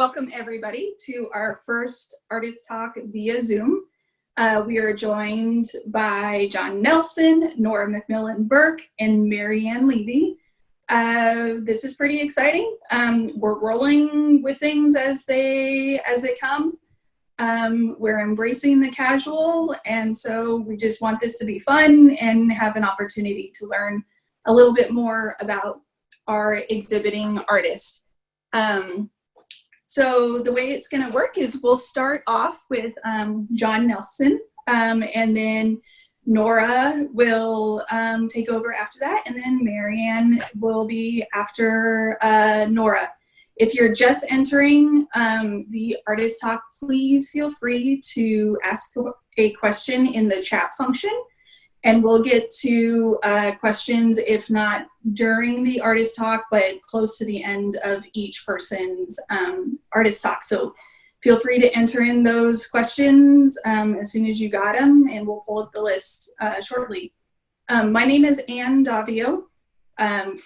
Welcome everybody to our first artist talk via Zoom. We are joined by Jon Nelson, Nora McMillen Burke, and Marianne Levy. This is pretty exciting. We're rolling with things as they come. We're embracing the casual, and so we just want this to be fun and have an opportunity to learn a little bit more about our exhibiting artist. So the way it's going to work is we'll start off with Jon Nelson, and then Nora will take over after that, and then Marianne will be after Nora. If you're just entering the artist talk, please feel free to ask a question in the chat function, and we'll get to questions, if not during the artist talk, but close to the end of each person's artist talk. So feel free to enter in those questions as soon as you got them, and we'll pull up the list shortly. My name is Anne Davio. You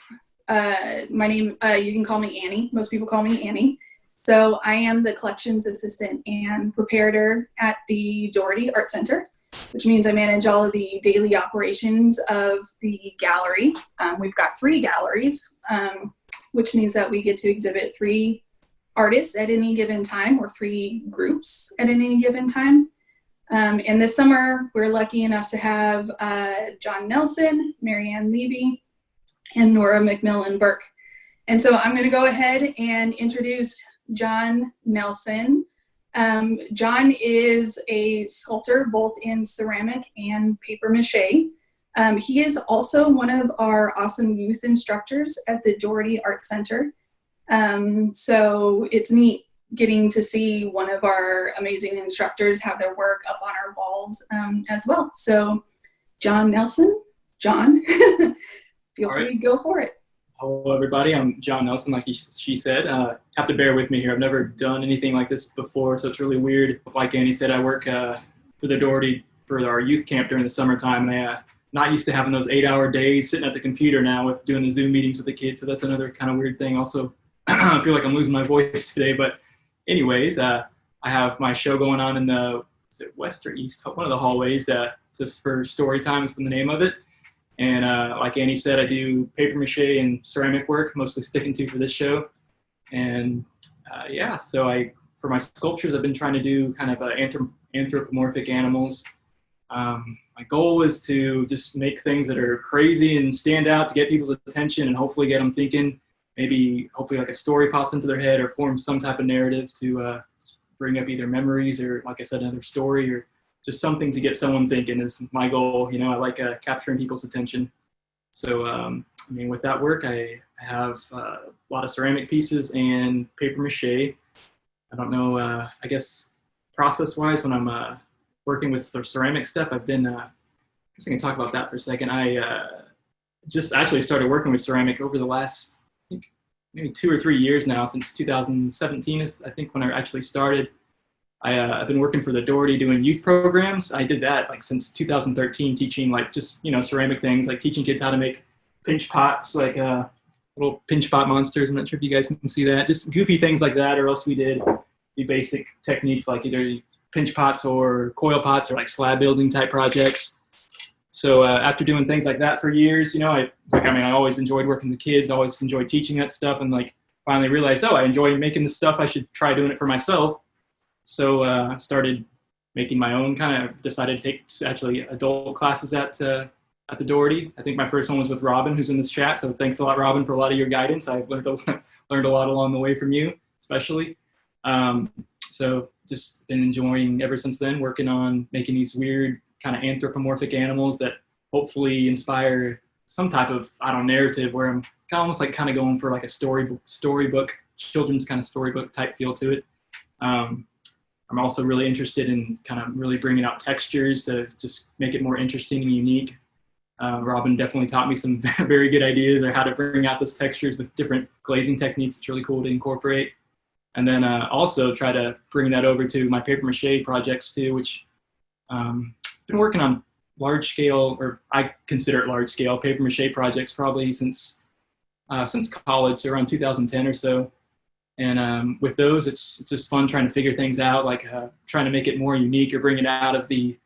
can call me Annie. Most people call me Annie. So I am the collections assistant and preparator at the Doherty Art Center, which means I manage all of the daily operations of the gallery. We've got 3 galleries, which means that we get to exhibit 3 artists at any given time, or 3 groups at any given time. And this summer, we're lucky enough to have Jon Nelson, Marianne Levy, and Nora McMillen Burke. And so I'm going to go ahead and introduce Jon Nelson. Jon is a sculptor both in ceramic and paper mache. He is also one of our awesome youth instructors at the Doherty Art Center. So it's neat getting to see one of our amazing instructors have their work up on our walls as well. So Jon Nelson, Jon, feel free to go for it. Hello, everybody. I'm Jon Nelson, like she said. Have to bear with me here. I've never done anything like this before, so it's really weird. Like Annie said, I work for the Doherty for our youth camp during the summertime, and I'm not used to having those 8-hour days sitting at the computer now with doing the Zoom meetings with the kids, so that's another kind of weird thing. Also, I feel like I'm losing my voice today, but anyways, I have my show going on in the west or east, one of the hallways. Just for story time has been the name of it. And like Annie said, I do paper mache and ceramic work, mostly sticking to for this show. And yeah, so for my sculptures, I've been trying to do kind of anthropomorphic animals. My goal is to just make things that are crazy and stand out to get people's attention and hopefully get them thinking. Maybe hopefully like a story pops into their head or forms some type of narrative to bring up either memories or, like I said, another story, or just something to get someone thinking is my goal. You know, I like capturing people's attention. So, I mean, with that work, I have a lot of ceramic pieces and paper mache. I don't know, I guess process-wise, when I'm working with the ceramic stuff, I've been, I guess I can talk about that for a second. I just actually started working with ceramic over the last, I think, maybe 2 or 3 years now, since 2017 is, I think, when I actually started. I've been working for the Doherty doing youth programs. I did that like since 2013, teaching like just, you know, ceramic things, like teaching kids how to make pinch pots, like little pinch pot monsters. I'm not sure if you guys can see that. Just goofy things like that, or else we did the basic techniques like either pinch pots or coil pots or like slab building type projects. So after doing things like that for years, you know, I always enjoyed working with kids, always enjoyed teaching that stuff, and like finally realized, oh, I enjoy making this stuff. I should try doing it for myself. So I started making my own, kind of decided to take actually adult classes at the Doherty. I think my first one was with Robin, who's in this chat. So thanks a lot, Robin, for a lot of your guidance. I've learned a lot along the way from you, especially. So just been enjoying ever since then, working on making these weird kind of anthropomorphic animals that hopefully inspire some type of, narrative, where I'm almost like kind of going for like a storybook, children's kind of storybook type feel to it. I'm also really interested in kind of really bringing out textures to just make it more interesting and unique. Robin definitely taught me some very good ideas on how to bring out those textures with different glazing techniques. It's really cool to incorporate. And then also try to bring that over to my paper mache projects too, which I've been working on large scale, or I consider it large scale, paper mache projects probably since college, so around 2010 or so. And with those, it's just fun trying to figure things out, like trying to make it more unique or bring it out of the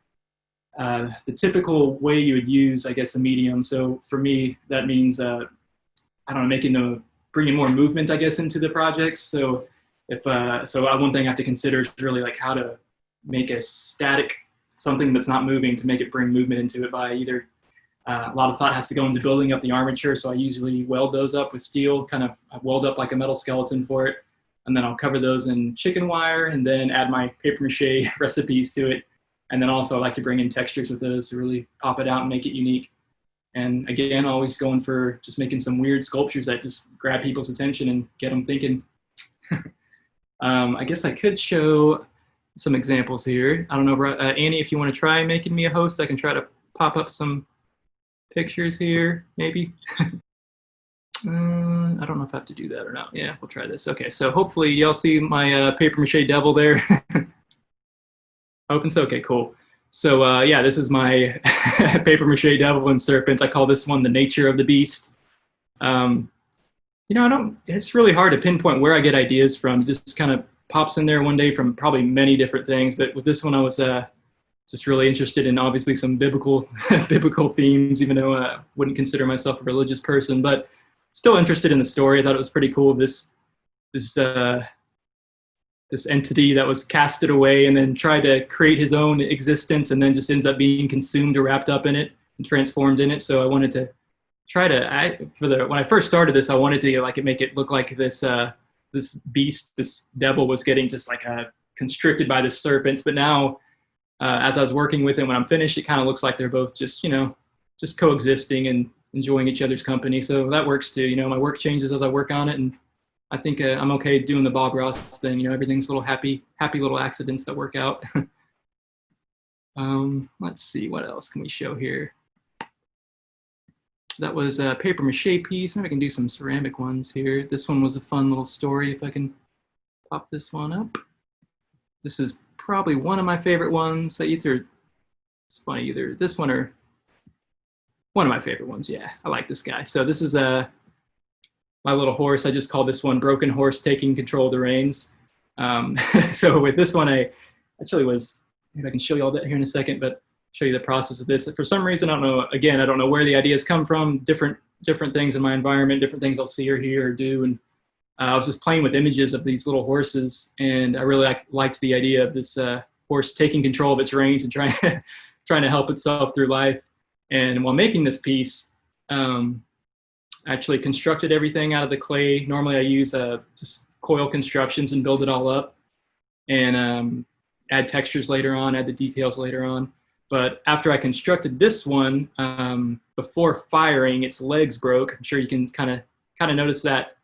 typical way you would use, I guess, a medium. So for me, that means, I don't know, bringing more movement, I guess, into the projects. So one thing I have to consider is really like how to make a static, something that's not moving, to make it bring movement into it by either, a lot of thought has to go into building up the armature. So I usually weld those up with steel, I weld up like a metal skeleton for it. And then I'll cover those in chicken wire and then add my paper mache recipes to it. And then also I like to bring in textures with those to really pop it out and make it unique. And again, always going for just making some weird sculptures that just grab people's attention and get them thinking. I guess I could show some examples here. I don't know, Annie, if you want to try making me a host, I can try to pop up some pictures here, maybe. I don't know if I have to do that or not. Yeah, we'll try this. Okay, so hopefully y'all see my paper mache devil there. Open, so okay, cool. So yeah, this is my paper mache devil and serpent. I call this one the nature of the beast. It's really hard to pinpoint where I get ideas from. It just kind of pops in there one day from probably many different things. But with this one, I was just really interested in obviously some biblical themes, even though I wouldn't consider myself a religious person, but still interested in the story. I thought it was pretty cool. This entity that was casted away and then tried to create his own existence and then just ends up being consumed or wrapped up in it and transformed in it. So I wanted to try to, when I first started this, I wanted to make it look like this beast, this devil was getting just constricted by the serpents. But now, as I was working with it, when I'm finished, it kind of looks like they're both just coexisting and enjoying each other's company. So that works too. My work changes as I work on it, and I think I'm okay doing the Bob Ross thing. Everything's little happy little accidents that work out. Let's see, what else can we show here? That was a paper mache piece. Maybe I can do some ceramic ones here. This one was a fun little story. If I can pop this one up. This is probably one of my favorite ones. It's funny, either this one or one of my favorite ones. Yeah, I like this guy. So this is my little horse. I just call this one Broken Horse Taking Control of the Reins. So with this one, maybe I can show you all that here in a second, but show you the process of this. For some reason, I don't know where the ideas come from, different things in my environment, different things I'll see or hear or do. And I was just playing with images of these little horses, and I really liked the idea of this horse taking control of its reins and trying to help itself through life. And while making this piece, I actually constructed everything out of the clay. Normally I use just coil constructions and build it all up and add textures later on, add the details later on. But after I constructed this one, before firing, its legs broke. I'm sure you can kind of notice that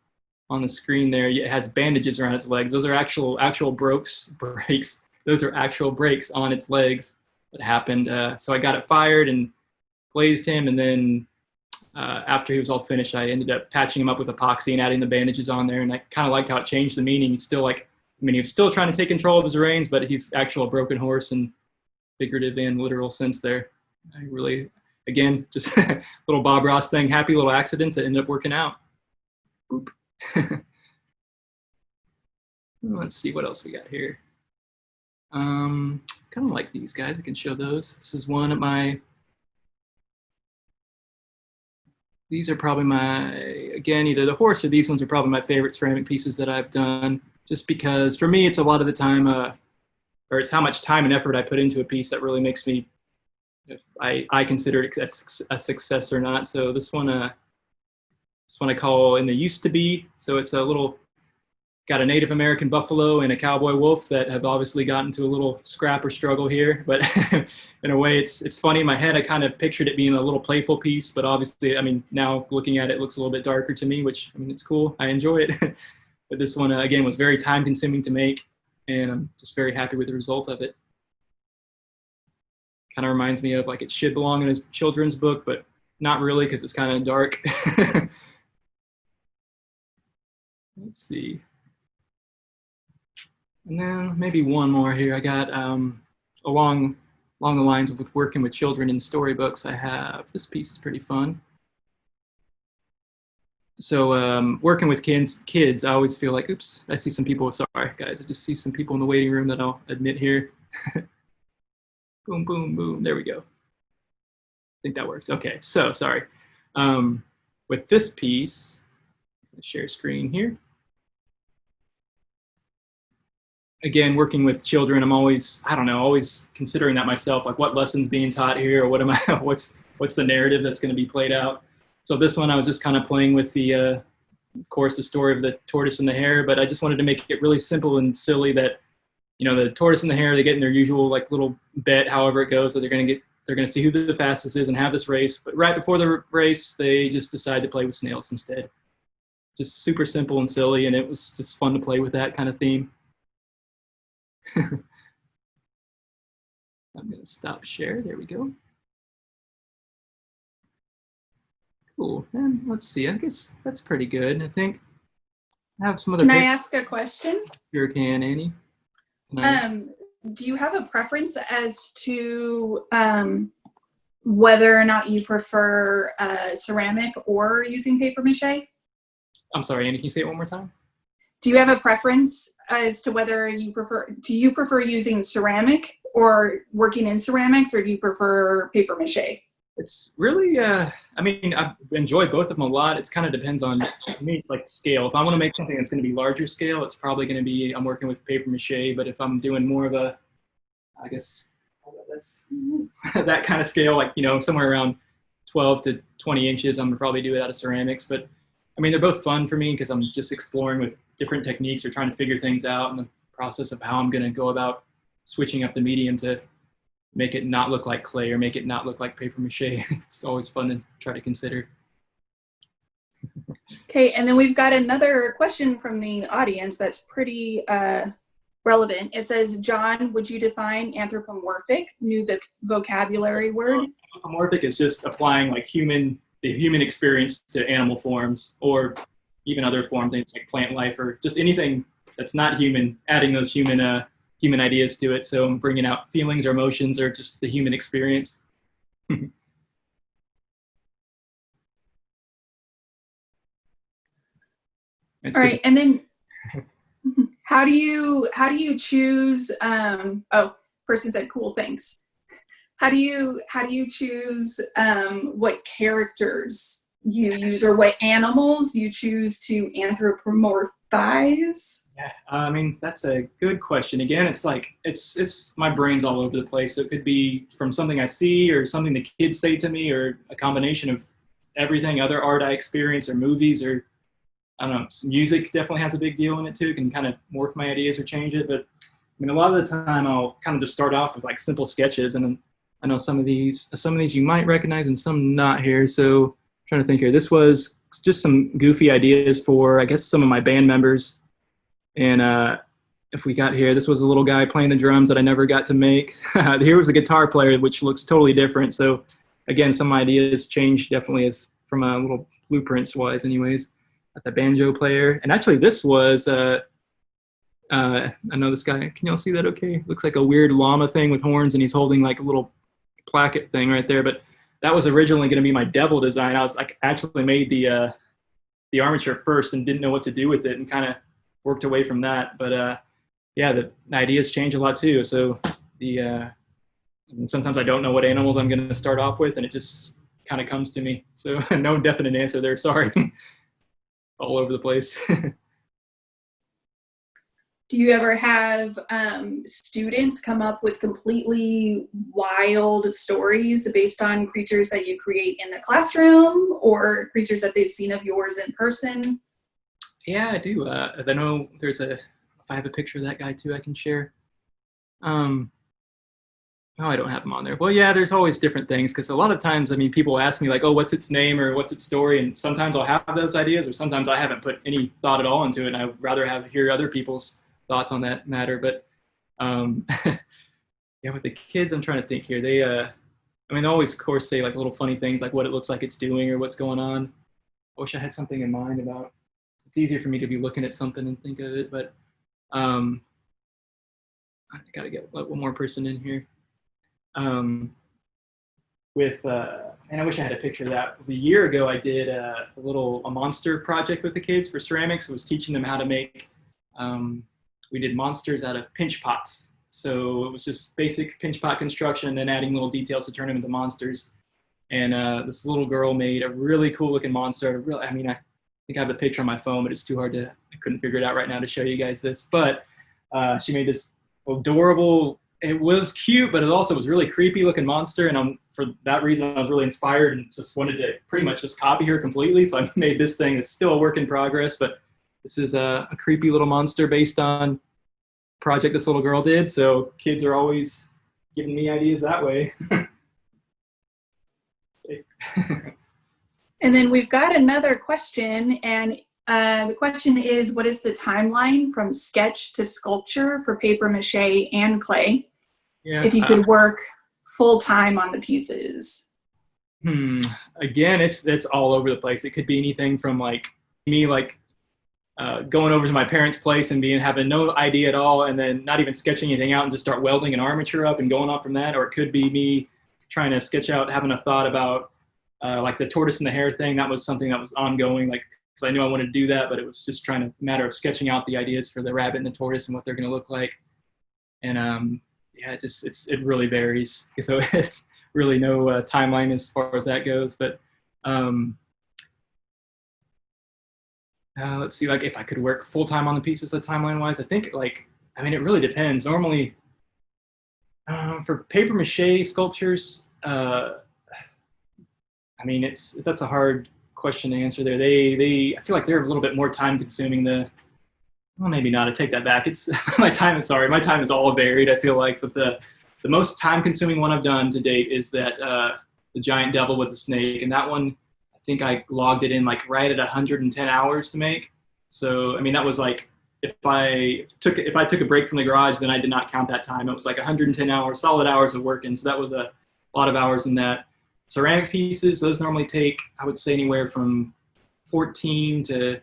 on the screen there. It has bandages around its legs. Those are actual breaks. Those are actual breaks on its legs that happened. So I got it fired and glazed him, and then after he was all finished, I ended up patching him up with epoxy and adding the bandages on there. And I kind of liked how it changed the meaning. He's still he was still trying to take control of his reins, but he's actual broken horse in figurative and literal sense there. I really, again, just a little Bob Ross thing, happy little accidents that ended up working out. Boop. Let's see what else we got here. Kind of like these guys. I can show those. This is one of my, these are probably again, either the horse or these ones are probably my favorite ceramic pieces that I've done, just because for me, it's a lot of the time, or it's how much time and effort I put into a piece that really makes me, if I consider it a success or not. So this one I call In the Used to Be. So it's got a Native American buffalo and a cowboy wolf that have obviously gotten into a little scrap or struggle here. But in a way, it's funny. In my head, I kind of pictured it being a little playful piece, but obviously, now looking at it, it looks a little bit darker to me, which, it's cool. I enjoy it. But this one, again, was very time consuming to make, and I'm just very happy with the result of it. Kind of reminds me of it should belong in a children's book, but not really, because it's kind of dark. Let's see. And then maybe one more here. I got along the lines with working with children in storybooks. I have this piece is pretty fun. working with kids, I always feel like, oops, I see some people. Sorry, guys, I just see some people in the waiting room that I'll admit here. Boom, boom, boom. There we go. I think that works. Okay, so sorry. With this piece, share screen here. Again, working with children, I'm always, I don't know, always considering that myself, like what lessons being taught here, or what am I, what's the narrative that's going to be played out. So this one, I was just kind of playing with the, of course, the story of the tortoise and the hare, but I just wanted to make it really simple and silly that, you know, the tortoise and the hare, they get in their usual like little bet, however it goes, that they're going to see who the fastest is and have this race. But right before the race, they just decide to play with snails instead. Just super simple and silly, and it was just fun to play with that kind of theme. I'm going to stop share. There we go. Cool. And let's see. I guess that's pretty good. I think I have some other. Can I ask a question? Sure can, Annie. Do you have a preference as to whether or not you prefer ceramic or using paper mache? I'm sorry, Annie. Can you say it one more time? Do you have a preference as to whether you prefer using ceramic or working in ceramics, or do you prefer paper mache? It's really, I mean, I enjoy both of them a lot. It kind of depends on, for me, it's like scale. If I want to make something that's going to be larger scale, it's probably going to be, I'm working with paper mache. But if I'm doing more of a, I guess, that's that kind of scale, like, you know, somewhere around 12 to 20 inches, I'm going to probably do it out of ceramics. But I mean, they're both fun for me because I'm just exploring with different techniques or trying to figure things out in the process of how I'm going to go about switching up the medium to make it not look like clay or make it not look like paper mache. It's always fun to try to consider. Okay, and then we've got another question from the audience that's pretty relevant. It says, John, would you define anthropomorphic, new vocabulary word? Anthropomorphic is just applying like the human experience to animal forms, or even other forms, things like plant life, or just anything that's not human, adding those human ideas to it. So I'm bringing out feelings or emotions or just the human experience. All right, and then how do you choose? Person said, "Cool, thanks." How do you choose what characters you use or what animals you choose to anthropomorphize? Yeah, I mean, that's a good question. Again, it's like, it's my brain's all over the place. So it could be from something I see or something the kids say to me, or a combination of everything, other art I experience or movies, or I don't know, music definitely has a big deal in it too. It can kind of morph my ideas or change it. But I mean, a lot of the time I'll kind of just start off with like simple sketches, and then I know some of these you might recognize and some not here. So I'm trying to think here. This was just some goofy ideas for, I guess, some of my band members. And if we got here, this was a little guy playing the drums that I never got to make. Here was a guitar player, which looks totally different. So again, some ideas changed definitely as from a little blueprints wise anyways. At the banjo player. And actually this was, I know this guy, can y'all see that okay? Looks like a weird llama thing with horns, and he's holding like a little placket thing right there. But that was originally going to be my devil design. I was like, actually made the armature first and didn't know what to do with it, and kind of worked away from that. But yeah, the ideas change a lot too. So sometimes I don't know what animals I'm going to start off with, and it just kind of comes to me. So no definite answer there. Sorry. All over the place. Do you ever have students come up with completely wild stories based on creatures that you create in the classroom, or creatures that they've seen of yours in person? Yeah, I do. I know if I have a picture of that guy too, I can share. Oh, I don't have them on there. Well, yeah, there's always different things, because a lot of times, I mean, people ask me like, oh, what's its name or what's its story? And sometimes I'll have those ideas, or sometimes I haven't put any thought at all into it, and I'd rather hear other people's thoughts on that matter. But yeah, with the kids, I'm trying to think here. They, I mean, they always, of course, say like little funny things like what it looks like it's doing or what's going on. I wish I had something in mind about. It's easier for me to be looking at something and think of it, but I got to get one more person in here. With and I wish I had a picture of that. A year ago, I did a monster project with the kids for ceramics. I was teaching them how to make, we did monsters out of pinch pots. So it was just basic pinch pot construction and then adding little details to turn them into monsters. And this little girl made a really cool looking monster. I think I have the picture on my phone, but it's too hard I couldn't figure it out right now to show you guys this. But she made this adorable, it was cute, but it also was really creepy looking monster. And for that reason, I was really inspired and just wanted to pretty much just copy her completely. So I made this thing that's still a work in progress, but this is a creepy little monster based on a project this little girl did. So kids are always giving me ideas that way. And then we've got another question, and the question is, what is the timeline from sketch to sculpture for paper mache and clay? Yeah, if you could work full-time on the pieces. Again, it's all over the place. It could be anything from me going over to my parents' place and having no idea at all, and then not even sketching anything out and just start welding an armature up and going off from that. Or it could be me trying to sketch out, having a thought about the tortoise and the hare thing. That was something that was ongoing, because I knew I wanted to do that, but it was just trying to matter of sketching out the ideas for the rabbit and the tortoise and what they're going to look like. And it really varies. So it's really no timeline as far as that goes. But let's see, if I could work full time on the pieces, timeline wise, I think it really depends. Normally, for paper mache sculptures, that's a hard question to answer there. I feel like they're a little bit more time consuming. Well, maybe not. I take that back. It's my time is all varied. I feel like, but the most time consuming one I've done to date is that the giant devil with the snake, and that one I think I logged it in right at 110 hours to make. So that was if I took a break from the garage, then I did not count that time. It was 110 hours, solid hours of working. So that was a lot of hours in that. Ceramic pieces, those normally take, I would say, anywhere from 14 to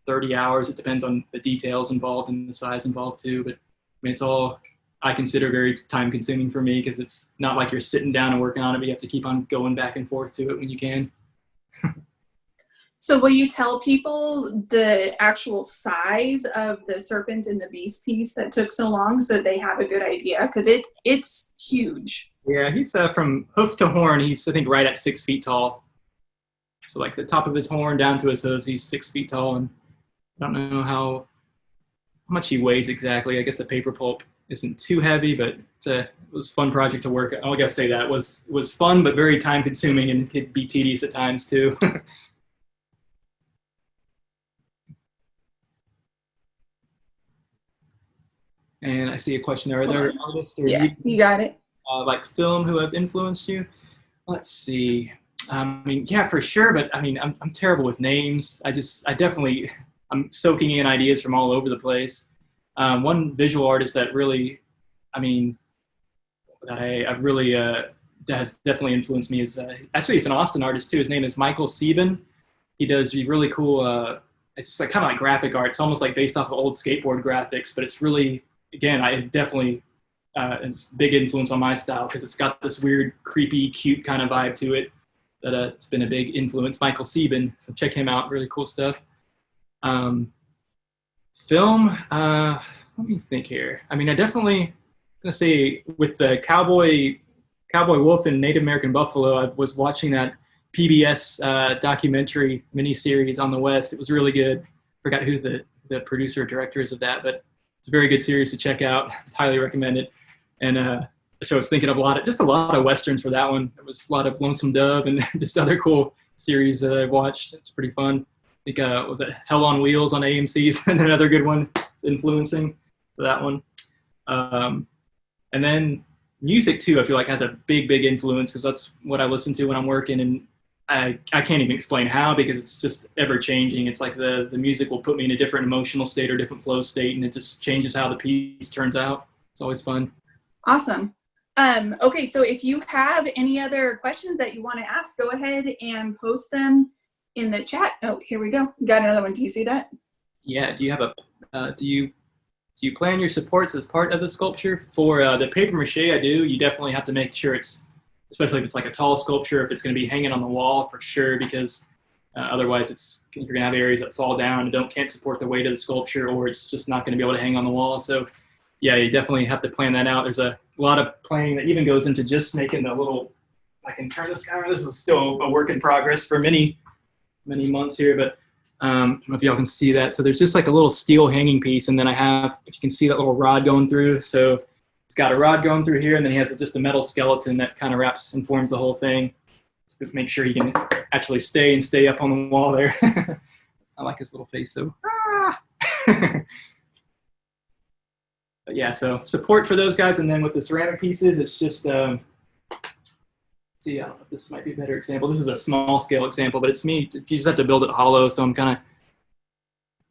30 hours. It depends on the details involved and the size involved too. But it's all, I consider, very time consuming for me, because it's not like you're sitting down and working on it, but you have to keep on going back and forth to it when you can. So will you tell people the actual size of the serpent and the beast piece that took so long so they have a good idea? Because it's huge. Yeah, he's from hoof to horn, he's, I think, right at 6 feet tall. So the top of his horn down to his hooves, he's 6 feet tall. And I don't know how much he weighs exactly. I guess the paper pulp isn't too heavy, but it was a fun project to work. I guess say that it was fun, but very time consuming, and could be tedious at times too. And I see a question there. Are there artists or you got it. Film who have influenced you? Let's see. Yeah, for sure. But I'm terrible with names. I'm soaking in ideas from all over the place. One visual artist that really, that I've really has definitely influenced me is actually, it's an Austin artist too. His name is Sieben. He does really cool. It's kind of like graphic art. It's almost based off of old skateboard graphics, but it's really, again, I definitely. It's a big influence on my style, because it's got this weird, creepy, cute kind of vibe to it that it's been a big influence. Sieben, so check him out. Really cool stuff. Film, let me think here. I definitely gonna say with the Cowboy Wolf and Native American Buffalo, I was watching that PBS documentary miniseries on the West. It was really good. Forgot who the producer or director is of that, but it's a very good series to check out. Highly recommend it. And so I was thinking of a lot of Westerns for that one. There was a lot of Lonesome Dove and just other cool series that I've watched. It's pretty fun. I think, was it Hell on Wheels on AMC's? And another good one. It's influencing for that one. And then music too, I feel has a big influence, because that's what I listen to when I'm working. And I can't even explain how, because it's just ever changing. It's the music will put me in a different emotional state or different flow state, and it just changes how the piece turns out. It's always fun. Awesome. Okay, so if you have any other questions that you want to ask, go ahead and post them in the chat. Oh, here we go. We got another one. Do you see that? Yeah. Do you have do you plan your supports as part of the sculpture? For the paper mache, I do. You definitely have to make sure it's especially if it's like a tall sculpture, if it's going to be hanging on the wall for sure, because otherwise you're going to have areas that fall down and can't support the weight of the sculpture, or it's just not going to be able to hang on the wall. So yeah, you definitely have to plan that out. There's a lot of planning that even goes into just making the little, I can turn this camera. This is still a work in progress for many months here, but I don't know if y'all can see that. So there's just like a little steel hanging piece, and then I have, if you can see that little rod going through. So it's got a rod going through here, and then he has just a metal skeleton that kind of wraps and forms the whole thing. Just make sure he can actually stay up on the wall there. I like his little face though. Ah! But yeah, so support for those guys, and then with the ceramic pieces, it's just see, I don't know if this might be a better example. This is a small scale example, but it's me. You just have to build it hollow, so I'm kind of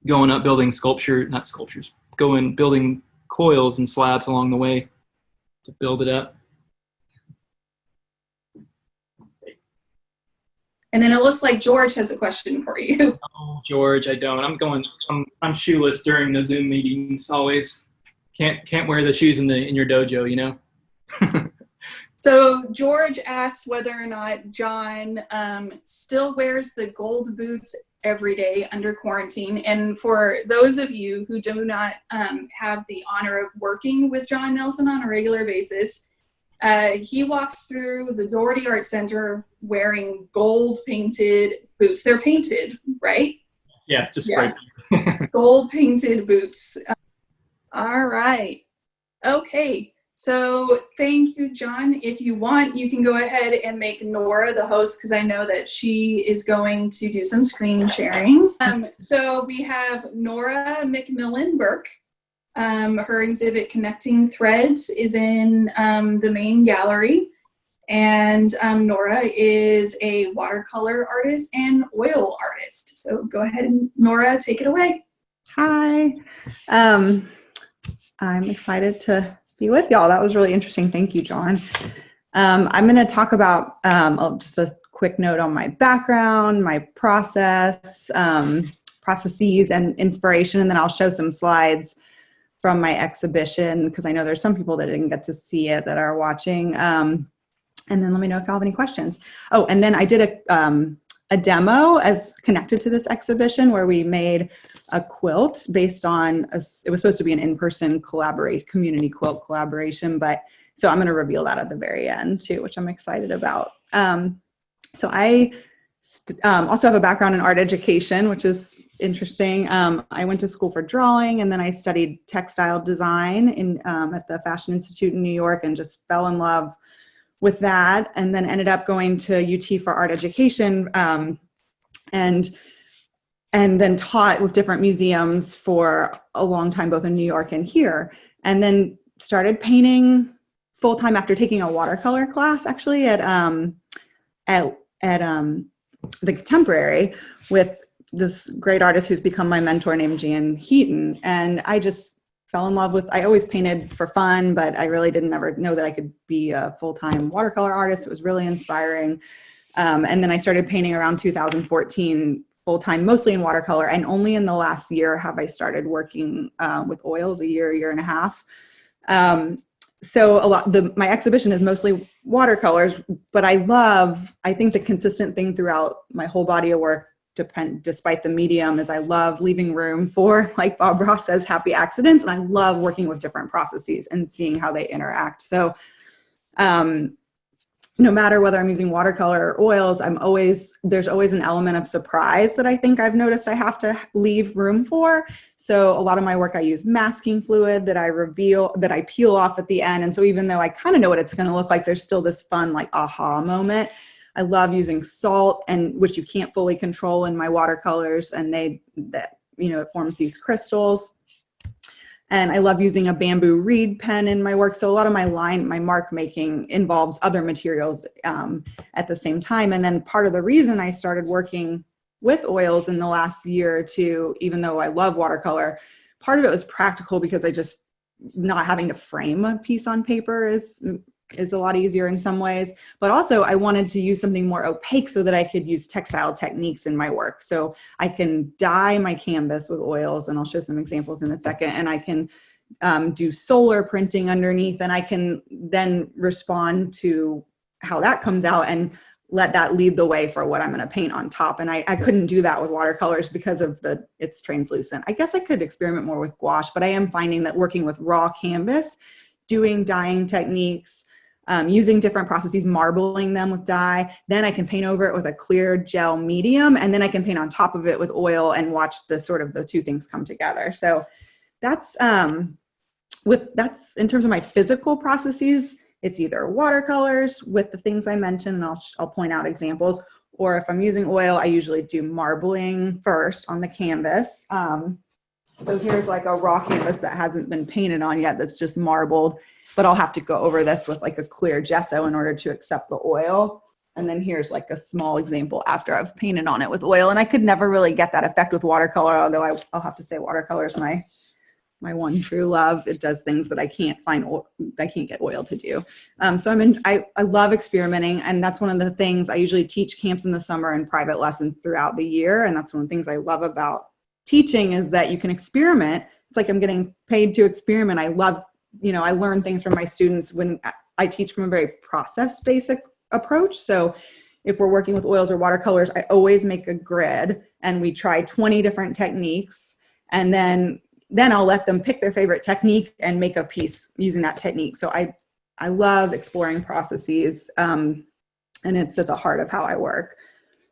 going up building building coils and slabs along the way to build it up. And then it looks like George has a question for you. Oh, George, I don't. I'm shoeless during the Zoom meetings always. Can't wear the shoes in your dojo, you know. So George asked whether or not Jon still wears the gold boots every day under quarantine. And for those of you who do not have the honor of working with Jon Nelson on a regular basis, he walks through the Doherty Art Center wearing gold painted boots. They're painted, right? Yeah, just yeah. Gold painted boots. All right. Okay. So thank you, Jon. If you want, you can go ahead and make Nora the host, because I know that she is going to do some screen sharing. So we have Nora McMillen Burke. Her exhibit Connecting Threads is in the main gallery. And Nora is a watercolor artist and oil artist. So go ahead and Nora, take it away. Hi. I'm excited to be with y'all. That was really interesting. Thank you, Jon. I'm going to talk about just a quick note on my background, my processes and inspiration, and then I'll show some slides from my exhibition, because I know there's some people that didn't get to see it that are watching. And then let me know if y'all have any questions. Oh, and then I did a demo as connected to this exhibition where we made a quilt based on, it was supposed to be an in-person community quilt collaboration, but so I'm going to reveal that at the very end too, which I'm excited about. So I also have a background in art education, which is interesting. I went to school for drawing, and then I studied textile design at the Fashion Institute in New York, and just fell in love with that, and then ended up going to UT for art education, and then taught with different museums for a long time, both in New York and here, and then started painting full-time after taking a watercolor class actually at the Contemporary with this great artist who's become my mentor named Jan Heaton. And I just fell in love with, I always painted for fun, but I really didn't ever know that I could be a full-time watercolor artist. It was really inspiring. And then I started painting around 2014 full-time, mostly in watercolor. And only in the last year have I started working with oils, a year and a half. So my exhibition is mostly watercolors, but I think the consistent thing throughout my whole body of work, despite the medium, is I love leaving room for, like Bob Ross says, happy accidents. And I love working with different processes and seeing how they interact. So no matter whether I'm using watercolor or oils, there's always an element of surprise that I think I've noticed I have to leave room for. So a lot of my work, I use masking fluid that I peel off at the end. And so even though I kind of know what it's going to look like, there's still this fun, like, aha moment. I love using salt, which you can't fully control in my watercolors, and it forms these crystals. And I love using a bamboo reed pen in my work. So a lot of my mark making involves other materials at the same time. And then part of the reason I started working with oils in the last year or two, even though I love watercolor, part of it was practical because not having to frame a piece on paper is a lot easier in some ways, but also I wanted to use something more opaque so that I could use textile techniques in my work. So I can dye my canvas with oils, and I'll show some examples in a second, and I can do solar printing underneath, and I can then respond to how that comes out and let that lead the way for what I'm going to paint on top. And I couldn't do that with watercolors because of it's translucent. I guess I could experiment more with gouache, but I am finding that working with raw canvas, doing dyeing techniques, using different processes, marbling them with dye, then I can paint over it with a clear gel medium, and then I can paint on top of it with oil and watch the two things come together. So that's in terms of my physical processes. It's either watercolors with the things I mentioned, and I'll point out examples, or if I'm using oil, I usually do marbling first on the canvas. So here's like a raw canvas that hasn't been painted on yet, that's just marbled, but I'll have to go over this with like a clear gesso in order to accept the oil. And then here's like a small example after I've painted on it with oil. And I could never really get that effect with watercolor, although I'll have to say watercolor is my one true love. It does things that I can't get oil to do. So I love experimenting, and that's one of the things I usually teach camps in the summer and private lessons throughout the year. And that's one of the things I love about teaching, is that you can experiment. It's like I'm getting paid to experiment. I love, I learn things from my students when I teach from a very process-based approach. So if we're working with oils or watercolors, I always make a grid and we try 20 different techniques, and then I'll let them pick their favorite technique and make a piece using that technique. So I love exploring processes, and it's at the heart of how I work.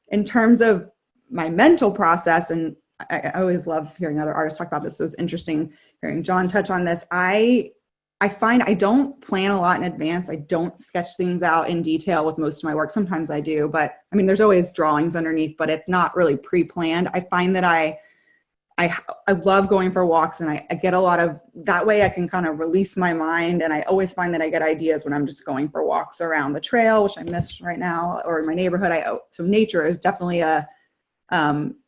In terms of my mental process, and I always love hearing other artists talk about this, so it was interesting hearing Jon touch on this. I find I don't plan a lot in advance. I don't sketch things out in detail with most of my work. Sometimes I do, but I mean, there's always drawings underneath, but it's not really pre-planned. I find that I love going for walks, and I get a lot of, that way I can kind of release my mind. And I always find that I get ideas when I'm just going for walks around the trail, which I miss right now, or in my neighborhood. So nature is definitely a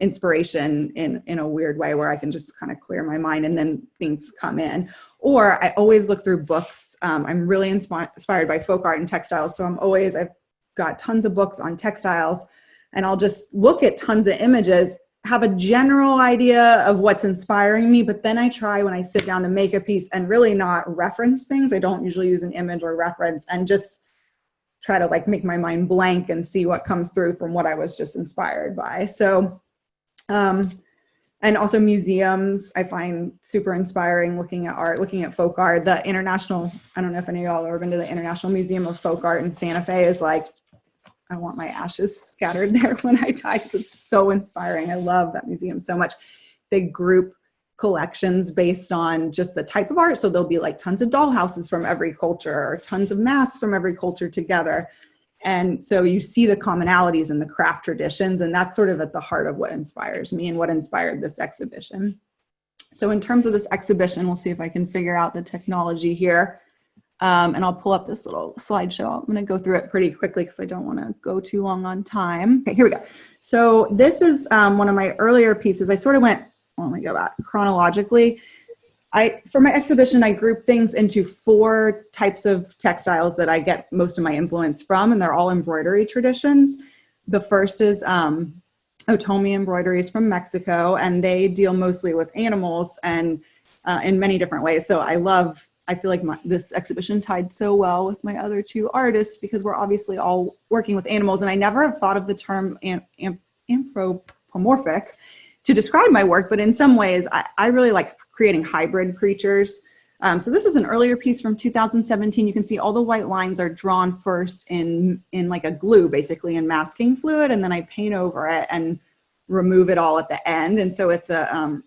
inspiration in a weird way, where I can just kind of clear my mind and then things come in. Or I always look through books. I'm really inspired by folk art and textiles. So I've got tons of books on textiles, and I'll just look at tons of images, have a general idea of what's inspiring me, but then I try, when I sit down to make a piece, and really not reference things. I don't usually use an image or reference, and just try to like make my mind blank and see what comes through from what I was just inspired by. So, and also museums, I find super inspiring, looking at art, looking at folk art. The international, I don't know if any of y'all have ever been to the International Museum of Folk Art in Santa Fe, is like, I want my ashes scattered there when I die, because it's so inspiring. I love that museum so much. They group collections based on just the type of art. So there'll be like tons of dollhouses from every culture, or tons of masks from every culture together. And so you see the commonalities in the craft traditions, and that's sort of at the heart of what inspires me and what inspired this exhibition. So in terms of this exhibition, we'll see if I can figure out the technology here. And I'll pull up this little slideshow. I'm going to go through it pretty quickly because I don't want to go too long on time. Okay, here we go. So this is one of my earlier pieces. I sort of went, let me go back chronologically. For my exhibition, I grouped things into 4 types of textiles that I get most of my influence from, and they're all embroidery traditions. The first is otomi embroideries from Mexico, and they deal mostly with animals and in many different ways. So I feel like this exhibition tied so well with my other 2 artists, because we're obviously all working with animals, and I never have thought of the term anthropomorphic to describe my work, but in some ways I really like creating hybrid creatures. So this is an earlier piece from 2017. You can see all the white lines are drawn first in like a glue, basically in masking fluid, and then I paint over it and remove it all at the end. And so it's a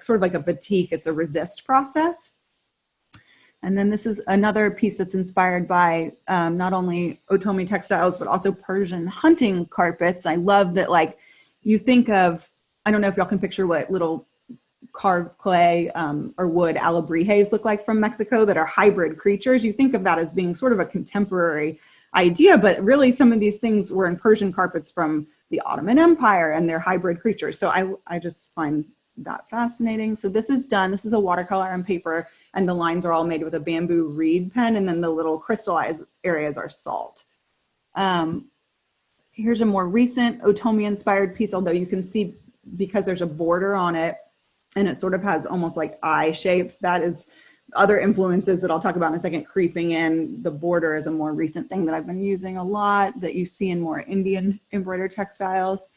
sort of like a batik. It's a resist process. And then this is another piece that's inspired by not only otomi textiles, but also Persian hunting carpets. I love that, like, you think of, I don't know if y'all can picture what little carved clay or wood alebrijes look like from Mexico that are hybrid creatures. You think of that as being sort of a contemporary idea, but really some of these things were in Persian carpets from the Ottoman Empire, and they're hybrid creatures. So I just find that fascinating. So this is done. This is a watercolor on paper, and the lines are all made with a bamboo reed pen, and then the little crystallized areas are salt. Here's a more recent otomi inspired piece, although you can see, because there's a border on it and it sort of has almost like eye shapes, that is other influences that I'll talk about in a second creeping in. The border is a more recent thing that I've been using a lot that you see in more Indian embroidered textiles.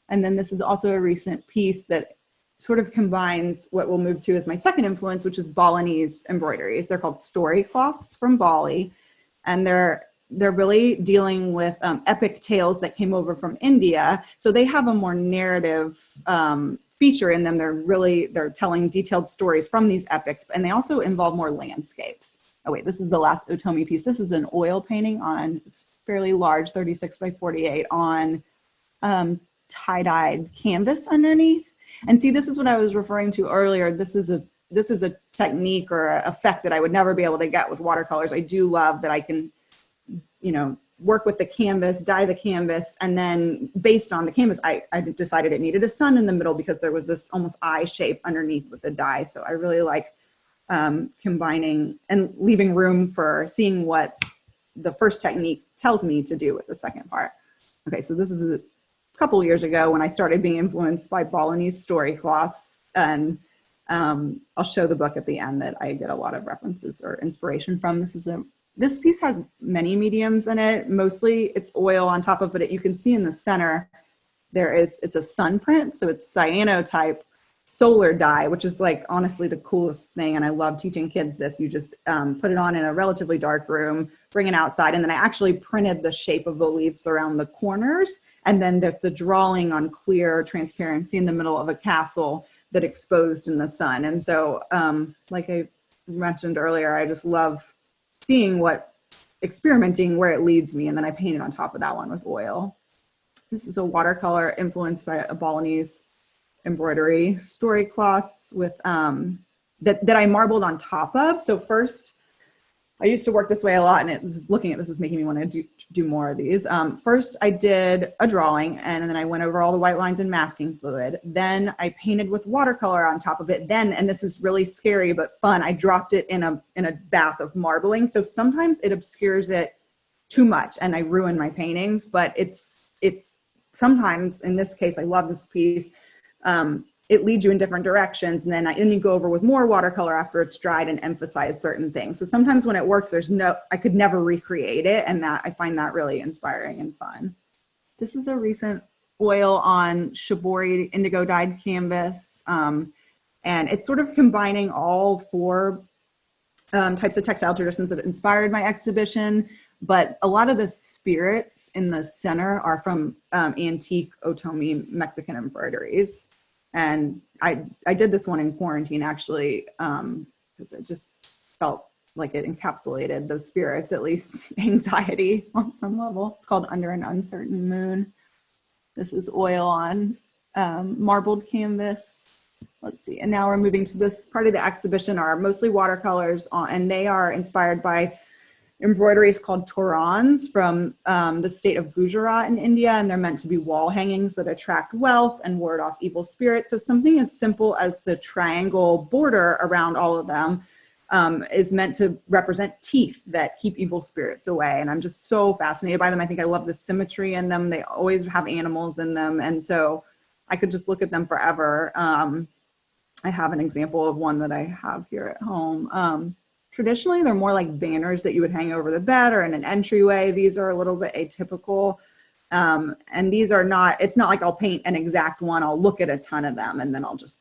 And then this is also a recent piece that sort of combines what we'll move to as my second influence, which is Balinese embroideries. They're called story cloths from Bali. And they're really dealing with epic tales that came over from India. So they have a more narrative feature in them. They're telling detailed stories from these epics, and they also involve more landscapes. Oh wait, this is the last Otomi piece. This is an oil painting on, it's fairly large, 36 by 48 on tie-dyed canvas underneath. And see, this is what I was referring to earlier. This is a technique or an effect that I would never be able to get with watercolors. I do love that I can, work with the canvas, dye the canvas, and then based on the canvas, I decided it needed a sun in the middle because there was this almost eye shape underneath with the dye. So I really like combining and leaving room for seeing what the first technique tells me to do with the second part. Okay, so this is a couple years ago when I started being influenced by Balinese story cloths, and I'll show the book at the end that I get a lot of references or inspiration from. This piece has many mediums in it. Mostly it's oil on top of it. You can see in the center, it's a sun print. So it's cyanotype solar dye, which is like honestly the coolest thing. And I love teaching kids this. You just put it on in a relatively dark room, bring it outside. And then I actually printed the shape of the leaves around the corners. And then there's the drawing on clear transparency in the middle of a castle that exposed in the sun. And so like I mentioned earlier, I just love experimenting where it leads me. And then I painted on top of that one with oil. This is a watercolor influenced by a Balinese embroidery story cloths with that I marbled on top of. So first, I used to work this way a lot, and looking at this is making me want to do more of these. First, I did a drawing, and then I went over all the white lines in masking fluid. Then I painted with watercolor on top of it. Then, and this is really scary but fun, I dropped it in a bath of marbling. So sometimes it obscures it too much, and I ruin my paintings. But it's sometimes, in this case, I love this piece. It leads you in different directions, and then you go over with more watercolor after it's dried and emphasize certain things. So sometimes when it works, I could never recreate it, and that I find that really inspiring and fun. This is a recent oil on shibori indigo dyed canvas, and it's sort of combining all four types of textile traditions that inspired my exhibition. But a lot of the spirits in the center are from antique Otomi Mexican embroideries. And I did this one in quarantine, actually, because it just felt like it encapsulated those spirits, at least anxiety on some level. It's called Under an Uncertain Moon. This is oil on marbled canvas. Let's see. And now we're moving to this part of the exhibition are mostly watercolors, and they are inspired by embroideries called torans from the state of Gujarat in India, and they're meant to be wall hangings that attract wealth and ward off evil spirits. So something as simple as the triangle border around all of them is meant to represent teeth that keep evil spirits away. And I'm just so fascinated by them. I think I love the symmetry in them. They always have animals in them, and so I could just look at them forever. I have an example of one that I have here at home. Traditionally, they're more like banners that you would hang over the bed or in an entryway. These are a little bit atypical. And these are not, it's not like I'll paint an exact one. I'll look at a ton of them and then I'll just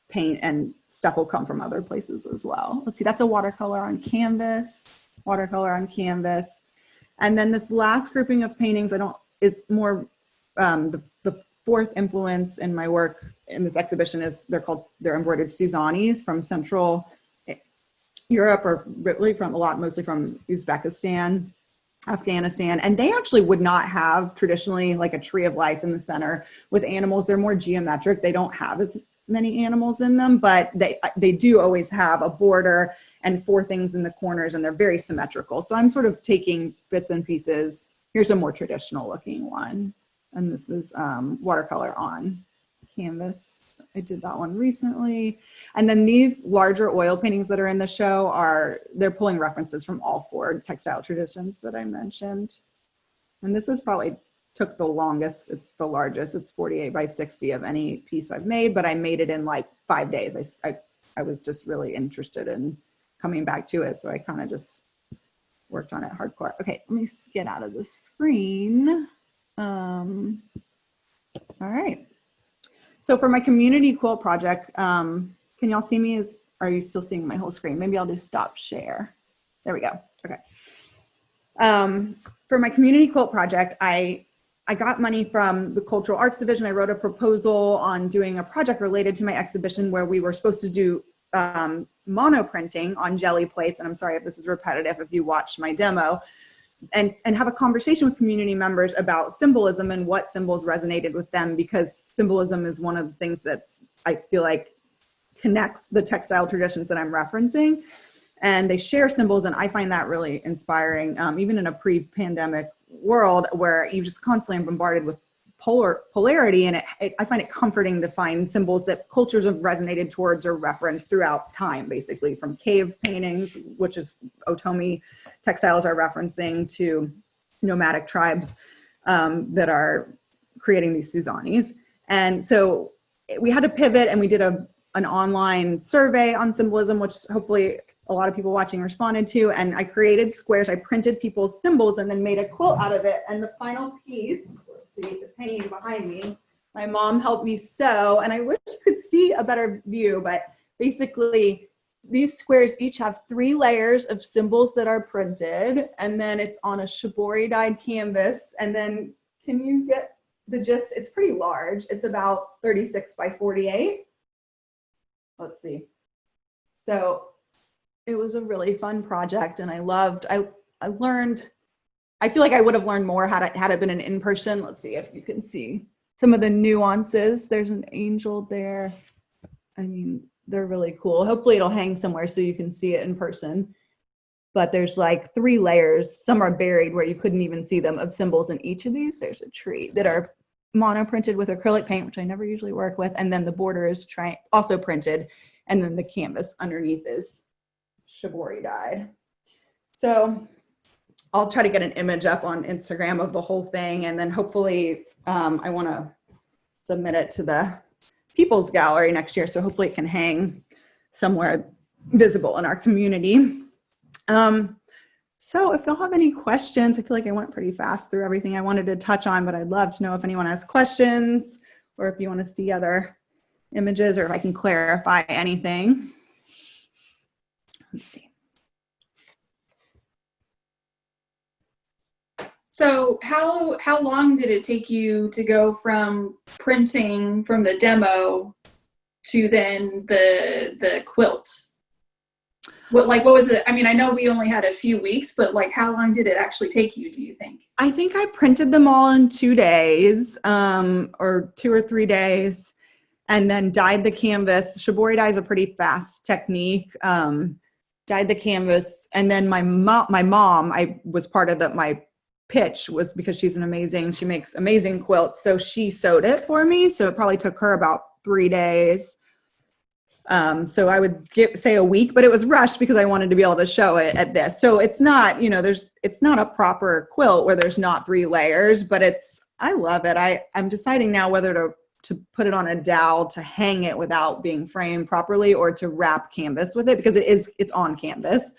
paint, and stuff will come from other places as well. Let's see, that's a watercolor on canvas, And then this last grouping of paintings is more the fourth influence in my work in this exhibition is they're embroidered Suzanis from Central Europe, or really mostly from Uzbekistan, Afghanistan. And they actually would not have traditionally like a tree of life in the center with animals. They're more geometric. They don't have as many animals in them, but they do always have a border and four things in the corners, and they're very symmetrical. So I'm sort of taking bits and pieces. Here's a more traditional looking one. And this is watercolor on canvas. I did that one recently. And then these larger oil paintings that are in the show they're pulling references from all four textile traditions that I mentioned. And this is probably took the longest. It's the largest. It's 48 by 60 of any piece I've made, but I made it in like 5 days. I was just really interested in coming back to it. So I kind of just worked on it hardcore. Okay, let me get out of the screen. All right. So for my community quilt project, can y'all see me? Are you still seeing my whole screen? Maybe I'll do stop share. There we go. Okay. For my community quilt project, I got money from the Cultural Arts Division. I wrote a proposal on doing a project related to my exhibition where we were supposed to do mono printing on jelly plates. And I'm sorry if this is repetitive if you watched my demo. And have a conversation with community members about symbolism and what symbols resonated with them, because symbolism is one of the things that's, I feel like, connects the textile traditions that I'm referencing. And they share symbols, and I find that really inspiring, even in a pre-pandemic world where you just constantly bombarded with polarity, and I find it comforting to find symbols that cultures have resonated towards or referenced throughout time, basically from cave paintings, which is Otomi textiles are referencing, to nomadic tribes that are creating these Suzanis. And so we had to pivot, and we did an online survey on symbolism, which hopefully a lot of people watching responded to, and I created squares. I printed people's symbols and then made a quilt out of it. And the final piece, let's see, it's hanging behind me. My mom helped me sew, and I wish you could see a better view, but basically these squares each have 3 layers of symbols that are printed, and then it's on a shibori dyed canvas. And then, can you get the gist? It's pretty large. It's about 36 by 48. Let's see. So it was a really fun project, and I learned, I feel like I would have learned more had it been an in-person. Let's see if you can see some of the nuances. There's an angel there. I mean, they're really cool. Hopefully it'll hang somewhere so you can see it in person. But there's like 3 layers. Some are buried where you couldn't even see them, of symbols in each of these. There's a tree that are mono printed with acrylic paint, which I never usually work with. And then the border is also printed. And then the canvas underneath is shibori dyed. So I'll try to get an image up on Instagram of the whole thing. And then hopefully I want to submit it to the People's Gallery next year. So hopefully it can hang somewhere visible in our community. So if y'all have any questions, I feel like I went pretty fast through everything I wanted to touch on, but I'd love to know if anyone has questions, or if you want to see other images, or if I can clarify anything. Let's see. So how long did it take you to go from printing from the demo to then the quilt? What was it? I mean, I know we only had a few weeks, but like, how long did it actually take you, do you think? I think I printed them all in 2 days, or 2 or 3 days, and then dyed the canvas. Shibori dye is a pretty fast technique. Dyed the canvas, and then my mom, I was part of my pitch was because she makes amazing quilts. So she sewed it for me. So it probably took her about 3 days. So I would say a week, but it was rushed because I wanted to be able to show it at this. So it's not, it's not a proper quilt where there's not 3 layers, but I love it. I'm deciding now whether to put it on a dowel to hang it without being framed properly, or to wrap canvas with it, because it's on canvas.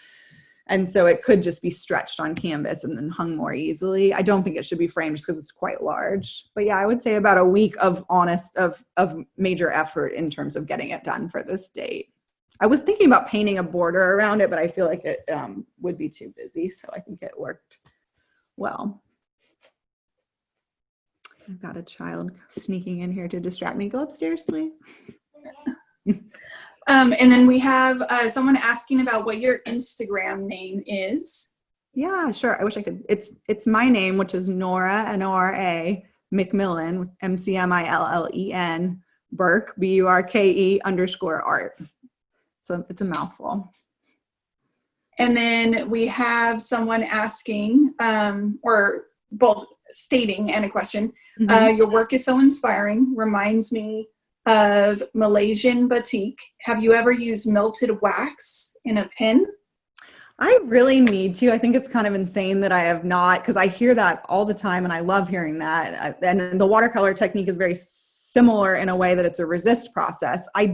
And so it could just be stretched on canvas and then hung more easily. I don't think it should be framed just because it's quite large. But yeah, I would say about a week of major effort in terms of getting it done for this date. I was thinking about painting a border around it, but I feel like it would be too busy. So I think it worked well. I've got a child sneaking in here to distract me. Go upstairs, please. And then we have someone asking about what your Instagram name is. Yeah, sure. I wish I could. It's my name, which is Nora, Nora McMillen, McMillen Burke, BURKE _art. So it's a mouthful. And then we have someone asking, or both stating and a question. Mm-hmm. Your work is so inspiring. Reminds me of Malaysian batik. Have you ever used melted wax in a pin? I really need to. I think it's kind of insane that I have not, because I hear that all the time and I love hearing that. And the watercolor technique is very similar in a way that it's a resist process. I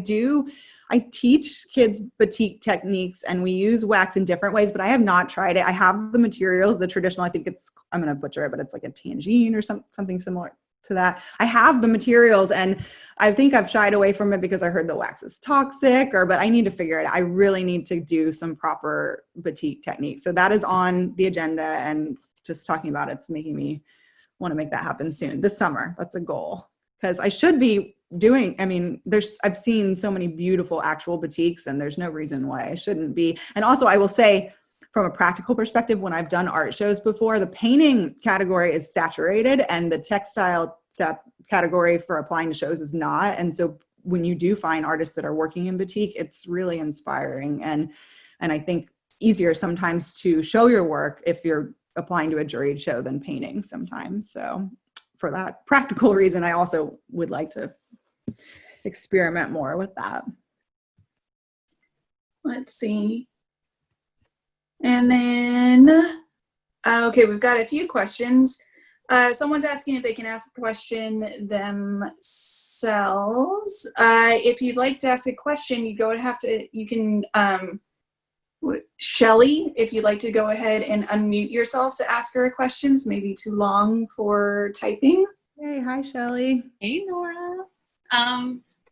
I teach kids batik techniques and we use wax in different ways, but I have not tried it. I have the materials, the traditional, I think I'm going to butcher it, but it's like a tangine or something similar to that. I have the materials and I think I've shied away from it because I heard the wax is toxic but I need to figure it out. I really need to do some proper batik techniques. So that is on the agenda, and just talking about it's making me want to make that happen soon this summer. That's a goal, because I should be doing, I've seen so many beautiful actual batiks and there's no reason why I shouldn't be. And also I will say, from a practical perspective, when I've done art shows before, the painting category is saturated and the textile category for applying to shows is not. And so when you do find artists that are working in batik, it's really inspiring. And I think easier sometimes to show your work if you're applying to a juried show than painting sometimes. So for that practical reason, I also would like to experiment more with that. Let's see. And then, okay, we've got a few questions. Someone's asking if they can ask a question themselves. If you'd like to ask a question, you can, Shelly, if you'd like to go ahead and unmute yourself to ask her questions, maybe too long for typing. Hey, hi, Shelly. Hey, Nora.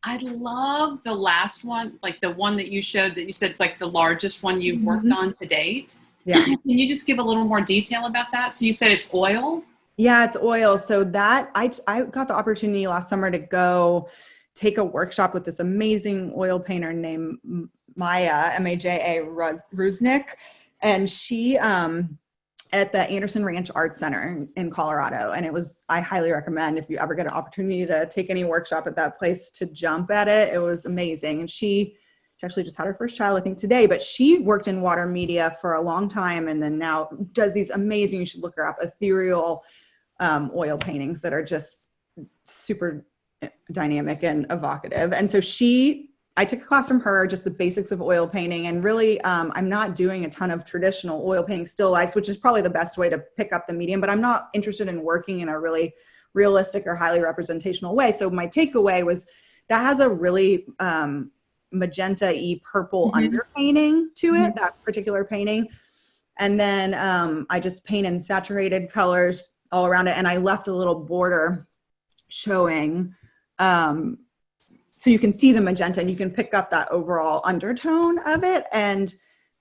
I love the last one, like the one that you showed that you said it's like the largest one you've worked on to date. Yeah. Can you just give a little more detail about that? So you said it's oil? Yeah, it's oil. So that I got the opportunity last summer to go take a workshop with this amazing oil painter named Maya, Maja Rusnick. And she, at the Anderson Ranch Art Center in Colorado. And I highly recommend, if you ever get an opportunity to take any workshop at that place, to jump at it. It was amazing. And she actually just had her first child, I think today, but she worked in water media for a long time. And then now does these amazing, you should look her up, ethereal oil paintings that are just super dynamic and evocative. And so I took a class from her, just the basics of oil painting, and really, I'm not doing a ton of traditional oil painting still lifes, which is probably the best way to pick up the medium, but I'm not interested in working in a really realistic or highly representational way. So my takeaway was that has a really magenta-y purple underpainting to it, that particular painting. And then I just paint in saturated colors all around it, and I left a little border showing, so you can see the magenta and you can pick up that overall undertone of it. And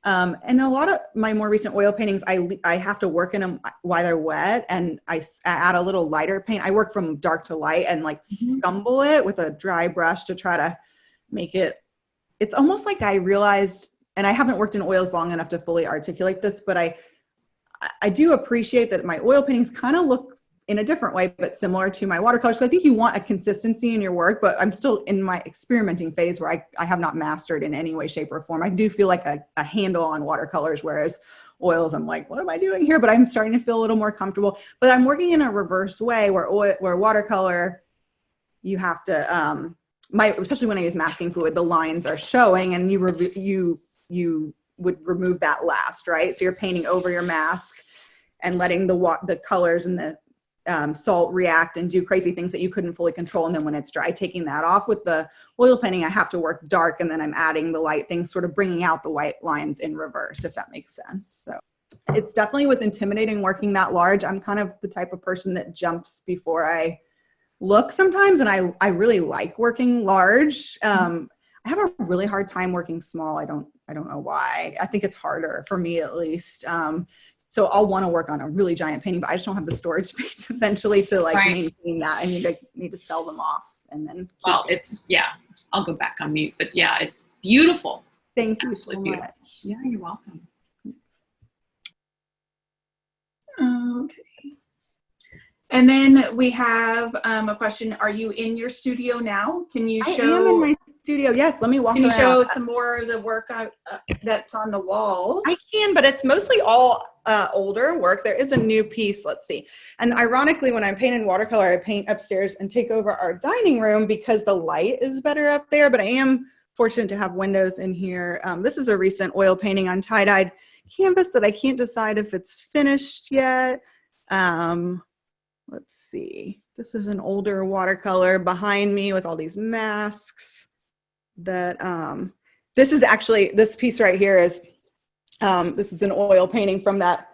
a lot of my more recent oil paintings, I have to work in them while they're wet, and I add a little lighter paint. I work from dark to light and like scumble it with a dry brush to try to make it, it's almost like I realized, and I haven't worked in oils long enough to fully articulate this, but I do appreciate that my oil paintings kind of look in a different way, but similar to my watercolors. So I think you want a consistency in your work, but I'm still in my experimenting phase where I have not mastered in any way, shape, or form. I do feel like a handle on watercolors, whereas oils, I'm like, what am I doing here? But I'm starting to feel a little more comfortable. But I'm working in a reverse way where watercolor, you have to, especially when I use masking fluid, the lines are showing, and you would remove that last, right? So you're painting over your mask and letting the colors and the salt react and do crazy things that you couldn't fully control. And then when it's dry, taking that off. With the oil painting, I have to work dark, and then I'm adding the light things, sort of bringing out the white lines in reverse, if that makes sense. So it's definitely was intimidating working that large. I'm kind of the type of person that jumps before I look sometimes. And I really like working large. I have a really hard time working small. I don't know why. I think it's harder for me, at least. So I'll want to work on a really giant painting, but I just don't have the storage space eventually to maintain that. I need to sell them off and then. I'll go back on mute, but yeah, it's beautiful. Thank you so much. Yeah, you're welcome. Okay. And then we have a question. Are you in your studio now? Can you show? I am in my studio. Yes, let me walk around. Can you show some more of the work that's on the walls? I can, but it's mostly all older work. There is a new piece. Let's see. And ironically, when I'm painting watercolor, I paint upstairs and take over our dining room because the light is better up there. But I am fortunate to have windows in here. This is a recent oil painting on tie-dyed canvas that I can't decide if it's finished yet. Let's see. This is an older watercolor behind me with all these masks. that this is actually, this piece right here is, this is an oil painting from that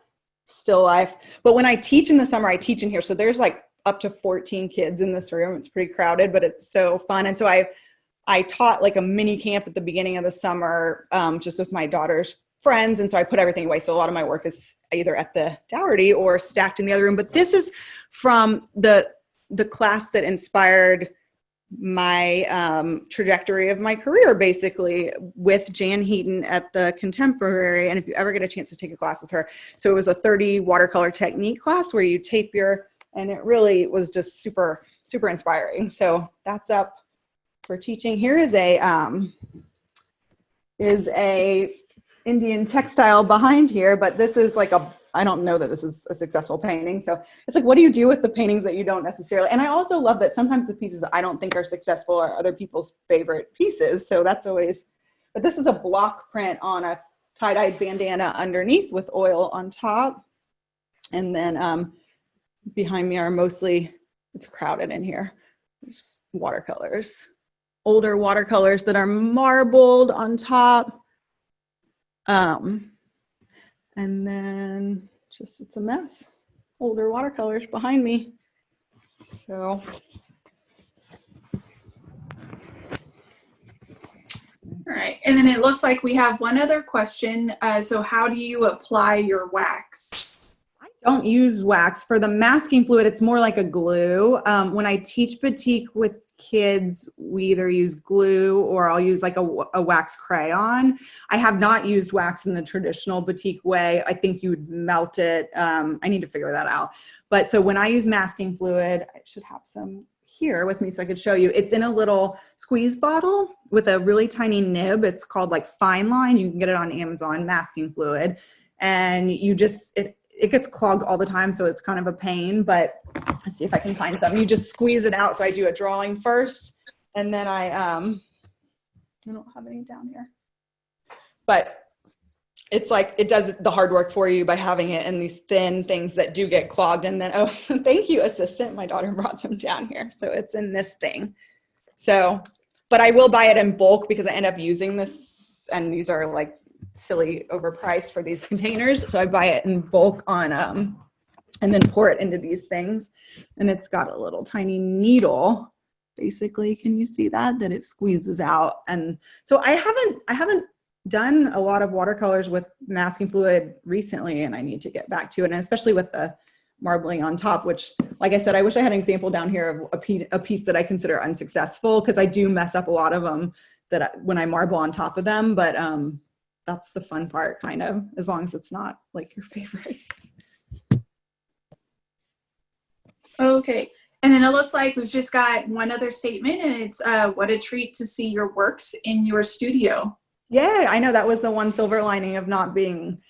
still life. But when I teach in the summer, I teach in here. So there's like up to 14 kids in this room. It's pretty crowded, but it's so fun. And so I taught like a mini camp at the beginning of the summer, just with my daughter's friends. And so I put everything away. So a lot of my work is either at the Dougherty or stacked in the other room. But this is from the class that inspired my trajectory of my career, basically, with Jan Heaton at the Contemporary. And if you ever get a chance to take a class with her, so it was a 30 watercolor technique class where you tape and it really was just super, super inspiring. So that's up for teaching. Here is a Indian textile behind here, but this is like I don't know that this is a successful painting. So it's like, what do you do with the paintings that you don't necessarily, and I also love that sometimes the pieces that I don't think are successful are other people's favorite pieces. So that's always, but this is a block print on a tie-dyed bandana underneath with oil on top. And then behind me are mostly, it's crowded in here, there's watercolors, older watercolors that are marbled on top. And then just, it's a mess. Older watercolors behind me. So. All right, and then it looks like we have one other question. So how do you apply your wax? I don't use wax. For the masking fluid, it's more like a glue. When I teach batik with kids, we either use glue or I'll use like a wax crayon. I have not used wax in the traditional batik way. I think you would melt it. I need to figure that out. But so when I use masking fluid, I should have some here with me so I could show you. It's in a little squeeze bottle with a really tiny nib. It's called like Fine Line. You can get it on Amazon, masking fluid. And you just, it gets clogged all the time, so it's kind of a pain, but let's see if I can find some. You just squeeze it out. So I do a drawing first, and then I don't have any down here. But it's like, it does the hard work for you by having it in these thin things that do get clogged. And then, oh, thank you, assistant. My daughter brought some down here. So it's in this thing. So, but I will buy it in bulk because I end up using this, and these are like silly overpriced for these containers. So I buy it in bulk on, and then pour it into these things. And it's got a little tiny needle, basically. Can you see that it squeezes out? And so I haven't done a lot of watercolors with masking fluid recently, and I need to get back to it. And especially with the marbling on top, which, like I said, I wish I had an example down here of a piece that I consider unsuccessful, because I do mess up a lot of them when I marble on top of them. But that's the fun part, kind of, as long as it's not like your favorite. Okay, and then it looks like we've just got one other statement, and it's what a treat to see your works in your studio. Yeah, I know, that was the one silver lining of not being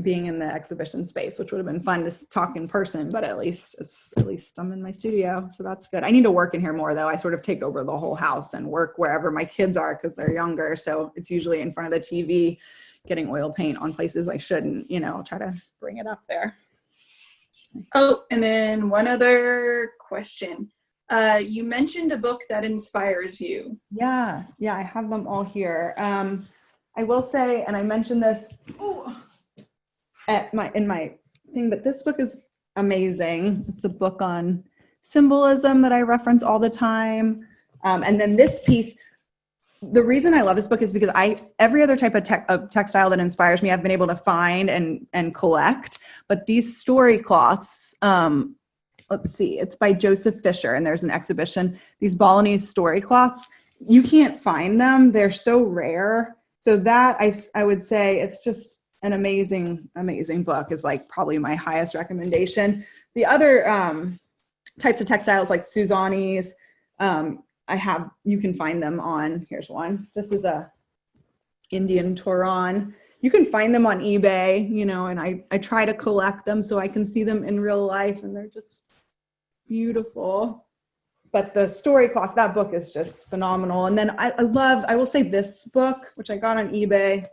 being in the exhibition space, which would have been fun to talk in person, but at least I'm in my studio, so that's good. I need to work in here more, though. I sort of take over the whole house and work wherever my kids are because they're younger, so it's usually in front of the TV getting oil paint on places I shouldn't. I'll try to bring it up there. Oh, and then one other question. You mentioned a book that inspires you. Yeah, I have them all here. I will say, and I mentioned this in my thing, but this book is amazing. It's a book on symbolism that I reference all the time. And then this piece, the reason I love this book is because every other type of textile that inspires me, I've been able to find and collect. But these story cloths, let's see, it's by Joseph Fisher, and there's an exhibition. These Balinese story cloths, you can't find them. They're so rare. So that I would say it's just an amazing, amazing book, is like probably my highest recommendation. The other types of textiles like Suzani's, you can find them on, here's one. This is a Indian Toran. You can find them on eBay, and I try to collect them so I can see them in real life, and they're just beautiful. But the story cloth, that book is just phenomenal. And then I will say this book, which I got on eBay,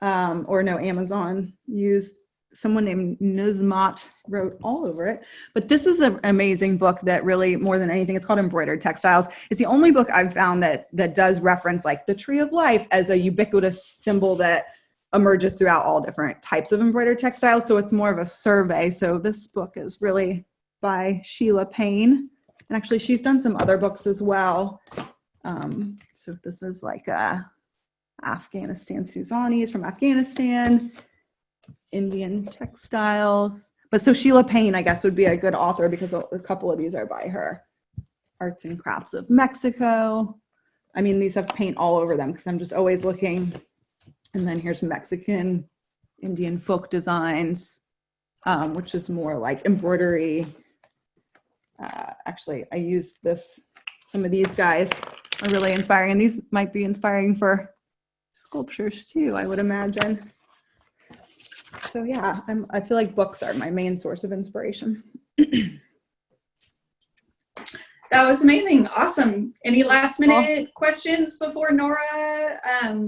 Amazon used. someone named Nizmat wrote all over it. But this is an amazing book that really, more than anything, it's called Embroidered Textiles. It's the only book I've found that does reference like the tree of life as a ubiquitous symbol that emerges throughout all different types of embroidered textiles. So it's more of a survey. So this book is really by Sheila Payne. And actually, she's done some other books as well. So this is like Afghanistan Suzanis from Afghanistan, Indian textiles. But so Sheila Payne, I guess, would be a good author because a couple of these are by her. Arts and Crafts of Mexico. I mean, these have paint all over them because I'm just always looking. And then here's Mexican, Indian folk designs, which is more like embroidery. Actually, I used this. Some of these guys are really inspiring, and these might be inspiring for sculptures too, I would imagine. So yeah, I feel like books are my main source of inspiration. That was amazing. Awesome. Any last minute questions before Nora,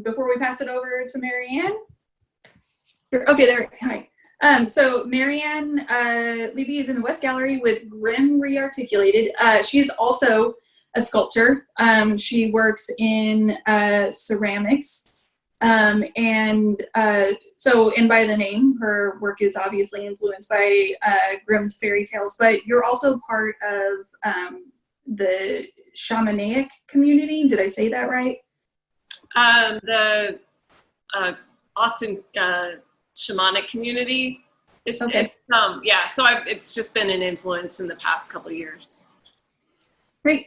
before we pass it over to Marianne? Okay, there. Hi. So Marianne Levy is in the West Gallery with Grim Rearticulated. She's also a sculptor. She works in ceramics. And by the name, her work is obviously influenced by Grimm's fairy tales, but you're also part of the shamanic community. Did I say that right? The Austin shamanic community. It's okay. It's just been an influence in the past couple of years. Great.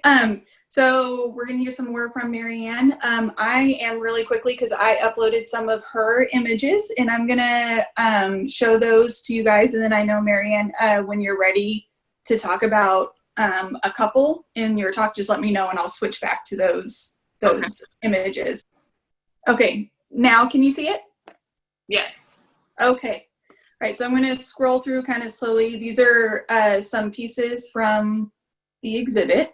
So we're going to hear some more from Marianne. I am really quickly, because I uploaded some of her images, and I'm going to show those to you guys. And then I know, Marianne, when you're ready to talk about a couple in your talk, just let me know, and I'll switch back to those images. Okay. Now, can you see it? Yes. Okay. All right. So I'm going to scroll through kind of slowly. These are some pieces from the exhibit.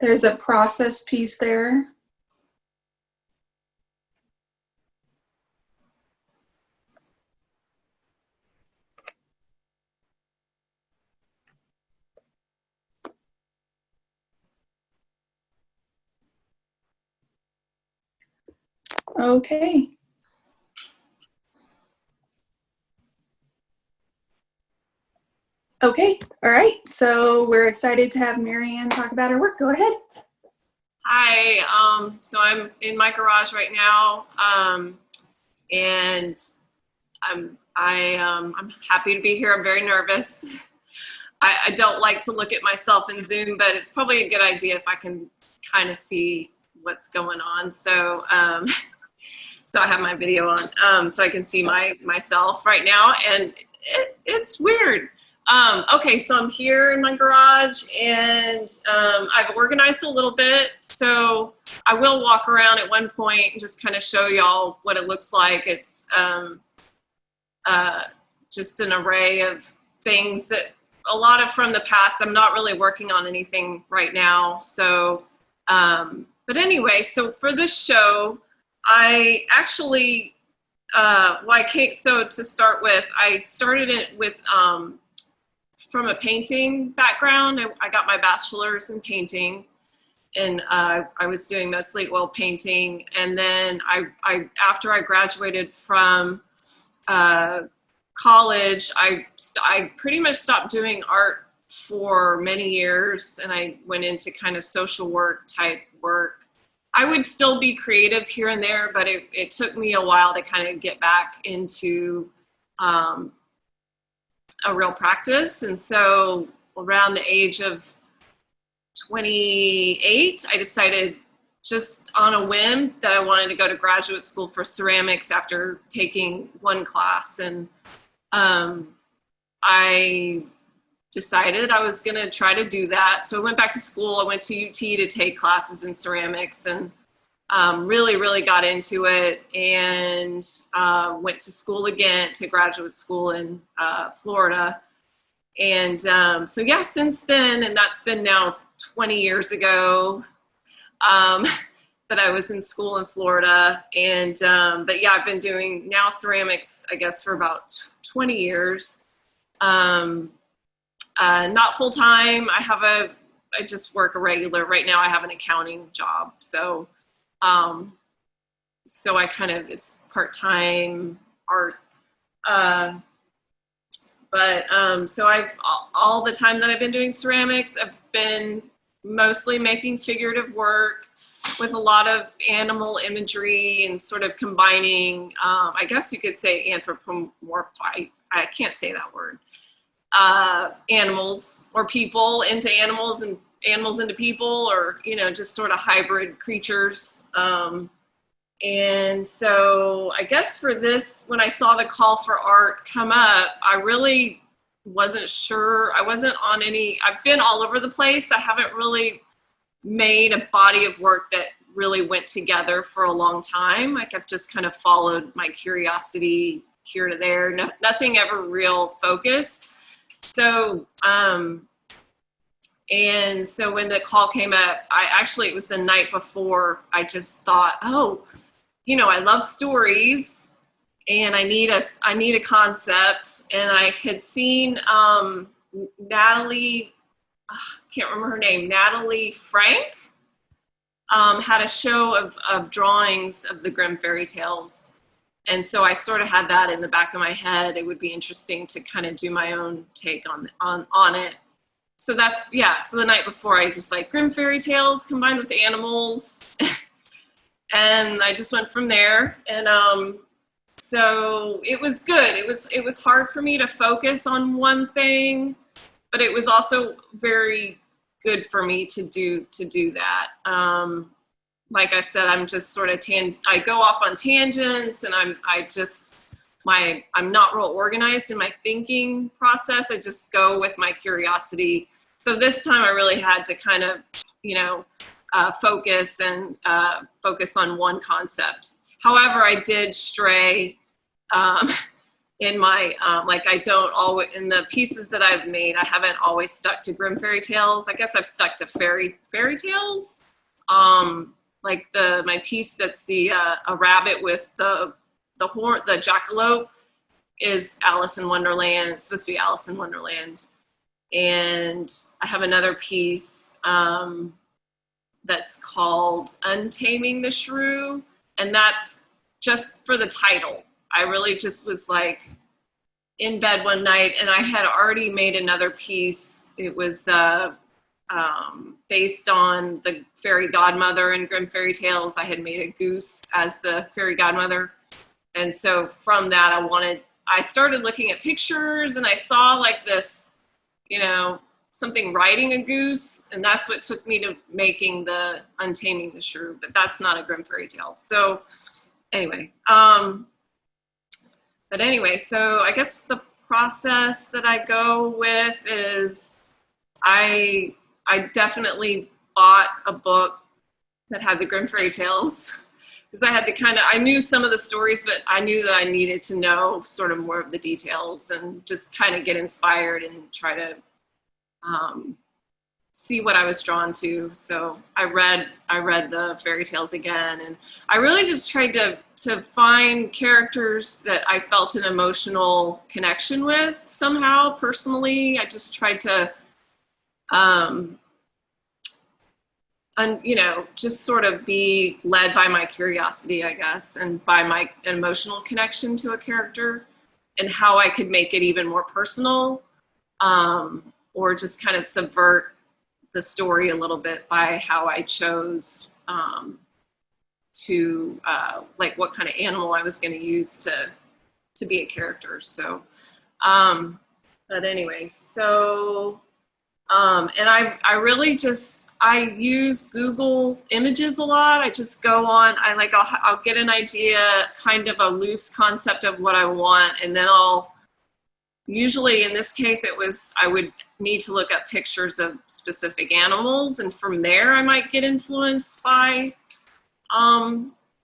There's a process piece there. Okay. Okay, all right. So we're excited to have Marianne talk about her work. Go ahead. Hi, so I'm in my garage right now, and I'm happy to be here. I'm very nervous. I don't like to look at myself in Zoom, but it's probably a good idea if I can kind of see what's going on. So, so I have my video on, so I can see myself right now, and it's weird. Okay, so I'm here in my garage, and I've organized a little bit, so I will walk around at one point and just kind of show y'all what it looks like. It's just an array of things that a lot of from the past. I'm not really working on anything right now, so but anyway, so for this show, I actually so to start with, I started it with from a painting background. I got my bachelor's in painting, and I was doing mostly oil painting. And then I after I graduated from college, I pretty much stopped doing art for many years, and I went into kind of social work type work. I would still be creative here and there, but it took me a while to kind of get back into a real practice. And so around the age of 28, I decided just on a whim that I wanted to go to graduate school for ceramics after taking one class. And I decided I was going to try to do that. So I went back to school. I went to UT to take classes in ceramics, and really got into it, and went to school again, to graduate school in Florida. And so yeah, since then, and that's been now 20 years ago, that I was in school in Florida. And, but yeah, I've been doing now ceramics, I guess, for about 20 years. Not full time. I just work a regular, right now I have an accounting job. So, so I kind of, it's part-time art. So all the time that I've been doing ceramics, I've been mostly making figurative work with a lot of animal imagery and sort of combining, I guess you could say anthropomorphized, I can't say that word, animals or people into animals and animals into people, or, you know, just sort of hybrid creatures. And so I guess for this, when I saw the call for art come up, I really wasn't sure. I wasn't on any, I've been all over the place. I haven't really made a body of work that really went together for a long time. Like I've just kind of followed my curiosity here to there. Nothing ever real focused. So, and so when the call came up, it was the night before, I just thought, oh, you know, I love stories and I need a concept. And I had seen Natalie, can't remember her name, Natalie Frank, had a show of drawings of the Grimm fairy tales. And so I sort of had that in the back of my head. It would be interesting to kind of do my own take on it. So that's, yeah. So the night before I was like, Grimm fairy tales combined with animals. And I just went from there. And so it was good. It was hard for me to focus on one thing, but it was also very good for me to do that. Like I said, I'm just sort of I go off on tangents, and I'm not real organized in my thinking process. I just go with my curiosity. So this time I really had to kind of, you know, focus on one concept. However, I did stray in my, like I don't always, in the pieces that I've made, I haven't always stuck to Grimm fairy tales. I guess I've stuck to fairy tales. Like my piece that's a rabbit with the horn, the jackalope, is Alice in Wonderland. It's supposed to be Alice in Wonderland. And I have another piece that's called Untaming the Shrew, and that's just for the title. I really just was like in bed one night, and I had already made another piece. It was based on the fairy godmother in Grimm fairy tales. I had made a goose as the fairy godmother. And so from that, I started looking at pictures, and I saw like this, you know, something riding a goose, and that's what took me to making the Untaming the Shrew, but that's not a Grimm fairy tale. So anyway, so I guess the process that I go with is I definitely bought a book that had the Grimm fairy tales, because I had to I knew some of the stories, but I knew that I needed to know sort of more of the details and just kind of get inspired and try to see what I was drawn to. So I read the fairy tales again, and I really just tried to find characters that I felt an emotional connection with somehow personally. I just tried to you know, just sort of be led by my curiosity, I guess, and by my emotional connection to a character, and how I could make it even more personal, or just kind of subvert the story a little bit by how I chose to like what kind of animal I was going to use to be a character. So, but anyway, so, and I really just, I use Google Images a lot. I just go on, I'll get an idea, kind of a loose concept of what I want, and then usually in this case I would need to look up pictures of specific animals, and from there I might get influenced by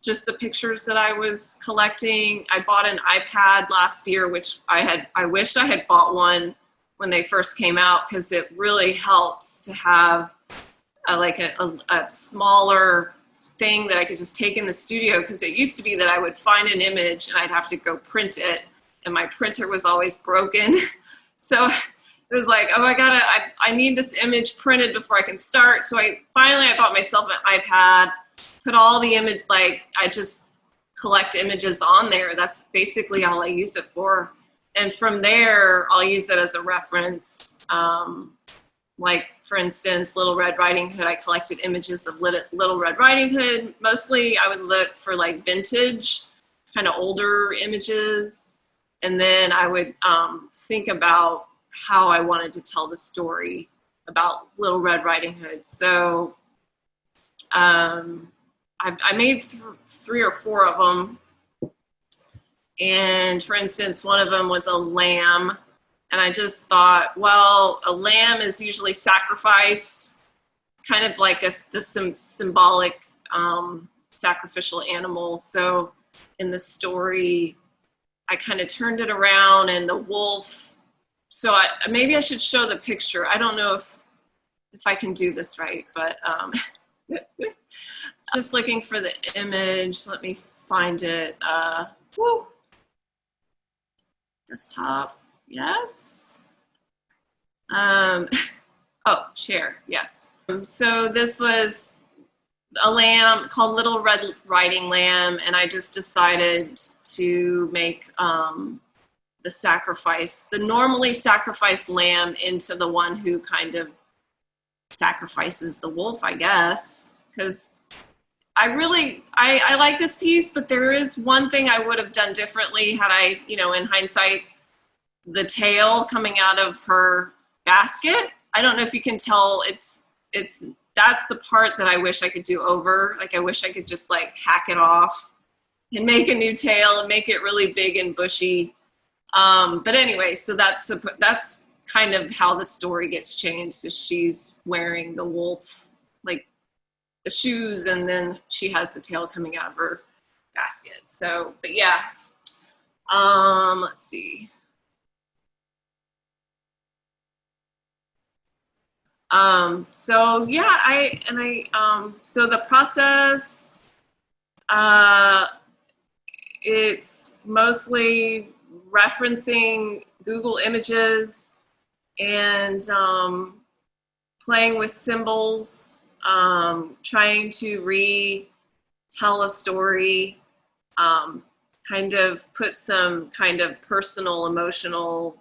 just the pictures that I was collecting. I bought an iPad last year, which I wished I had bought one when they first came out, because it really helps to have a smaller thing that I could just take in the studio, because it used to be that I would find an image and I'd have to go print it, and my printer was always broken. So it was like, oh, I need this image printed before I can start. So I bought myself an iPad, put all the image, like I just collect images on there. That's basically all I use it for. And from there, I'll use it as a reference. Like, for instance, Little Red Riding Hood, I collected images of Little Red Riding Hood. Mostly I would look for like vintage, kind of older images. And then I would think about how I wanted to tell the story about Little Red Riding Hood. So I made 3 or 4 of them. And for instance, one of them was a lamb. And I just thought, well, a lamb is usually sacrificed, kind of like the symbolic sacrificial animal. So in the story, I kind of turned it around, and the wolf. So maybe I should show the picture. I don't know if I can do this right, but just looking for the image. Let me find it. Desktop. Yes. Oh, share. Yes. So this was a lamb called Little Red Riding Lamb, and I just decided to make the normally sacrificed lamb into the one who kind of sacrifices the wolf, I guess, because I like this piece, but there is one thing I would have done differently had I, in hindsight, the tail coming out of her basket. I don't know if you can tell, that's the part that I wish I could do over. Like, I wish I could just like hack it off and make a new tail and make it really big and bushy. But anyway, so that's kind of how the story gets changed. So she's wearing the wolf, like the shoes, and then she has the tail coming out of her basket. So, but yeah, let's see. So yeah, so the process, it's mostly referencing Google Images and, playing with symbols, trying to retell a story, kind of put some kind of personal, emotional,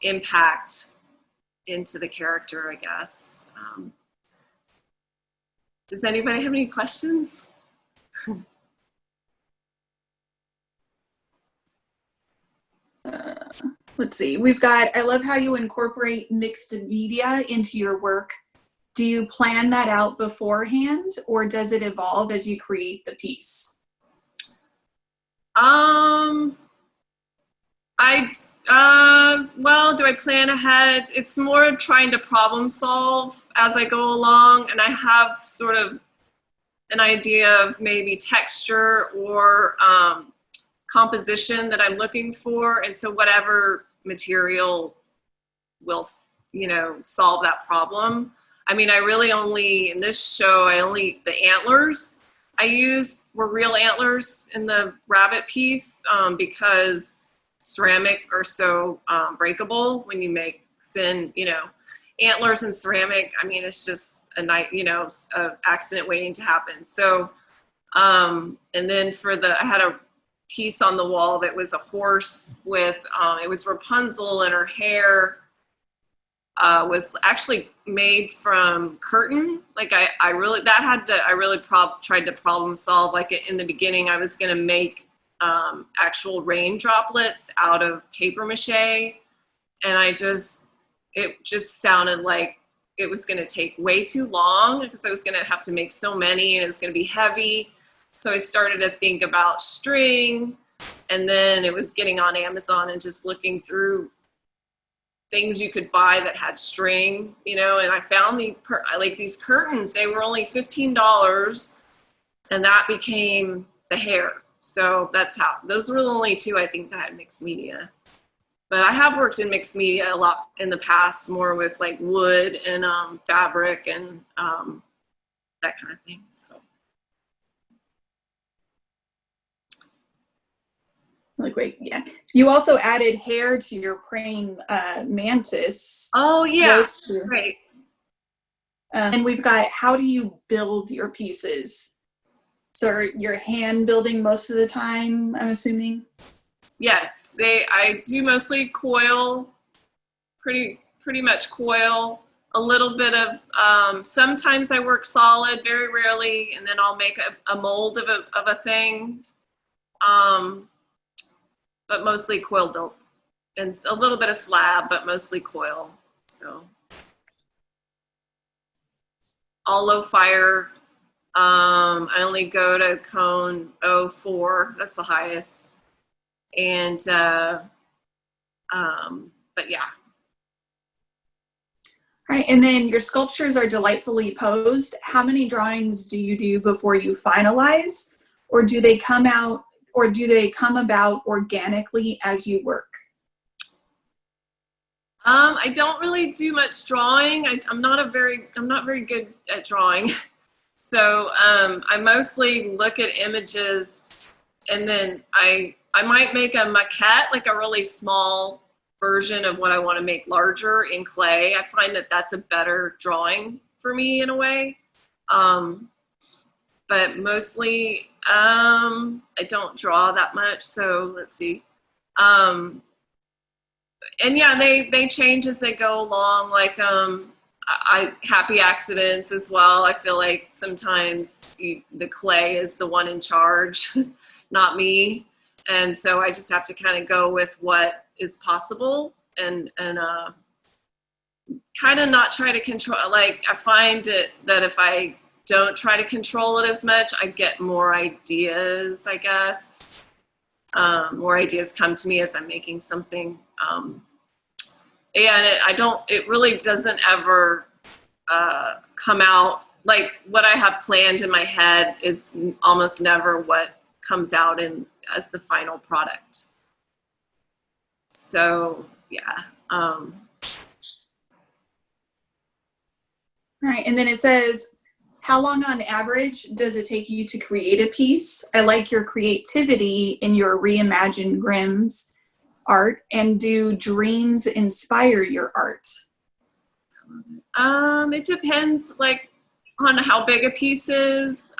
impact into the character, I guess. Does anybody have any questions? Let's see. I love how you incorporate mixed media into your work. Do you plan that out beforehand, or does it evolve as you create the piece? Well, do I plan ahead? It's more trying to problem solve as I go along, and I have sort of an idea of maybe texture or composition that I'm looking for, and so whatever material will, solve that problem. I mean, I really only, in this show, the antlers I used were real antlers in the rabbit piece, because ceramic are so breakable when you make thin, antlers and ceramic. I mean, it's just a accident waiting to happen. So, and then I had a piece on the wall that was a horse with, it was Rapunzel, and her hair was actually made from curtain. Like I really tried to problem solve. Like in the beginning, I was going to make actual rain droplets out of paper mache, and it just sounded like it was going to take way too long, because I was going to have to make so many, and it was going to be heavy. So I started to think about string, and then it was getting on Amazon and just looking through things you could buy that had string, and I found these curtains. They were only $15, and that became the hair. So those were the only two I think that had mixed media. but I have worked in mixed media a lot in the past, more with like wood and fabric and that kind of thing. So. Really great. Yeah. You also added hair to your praying mantis. Oh yeah, Those two. right. And we've got, how do you build your pieces? So you're hand building most of the time, I'm assuming? Yes, I do mostly coil, pretty much coil. A little bit of, sometimes I work solid, very rarely, and then I'll make a mold of a thing. But mostly coil built, and a little bit of slab, but mostly coil. So all low fire. I only go to cone 04. That's the highest. And but yeah. All right, and then your sculptures are delightfully posed. How many drawings do you do before you finalize, or do they come about organically as you work? I don't really do much drawing. I'm not very good at drawing. So I mostly look at images, and then I might make a maquette, like a really small version of what I want to make larger in clay. I find that that's a better drawing for me in a way. But mostly I don't draw that much. So let's see. And yeah, they change as they go along. Like happy accidents as well. I feel like sometimes the clay is the one in charge, not me. And so I just have to kind of go with what is possible and kind of not try to control. Like I find that if I don't try to control it as much, I get more ideas, I guess. More ideas come to me as I'm making something. And it really doesn't ever come out, like what I have planned in my head is almost never what comes out as the final product. So yeah. All right, and then it says, how long on average does it take you to create a piece? I like your creativity in your reimagined Grimm's art, and do dreams inspire your art? It depends, like, on how big a piece is.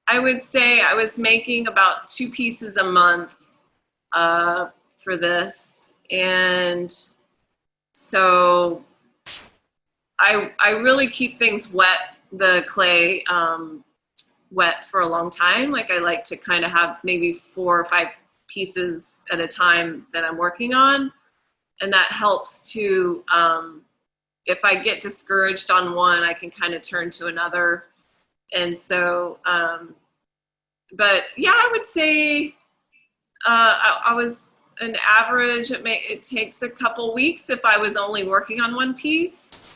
I would say I was making about 2 pieces a month for this, and so I really keep things wet, the clay wet for a long time. Like I like to kind of have maybe 4 or 5 pieces at a time that I'm working on, and that helps to if I get discouraged on one, I can kind of turn to another. And so but yeah, I would say I was an average. It takes a couple weeks if I was only working on one piece.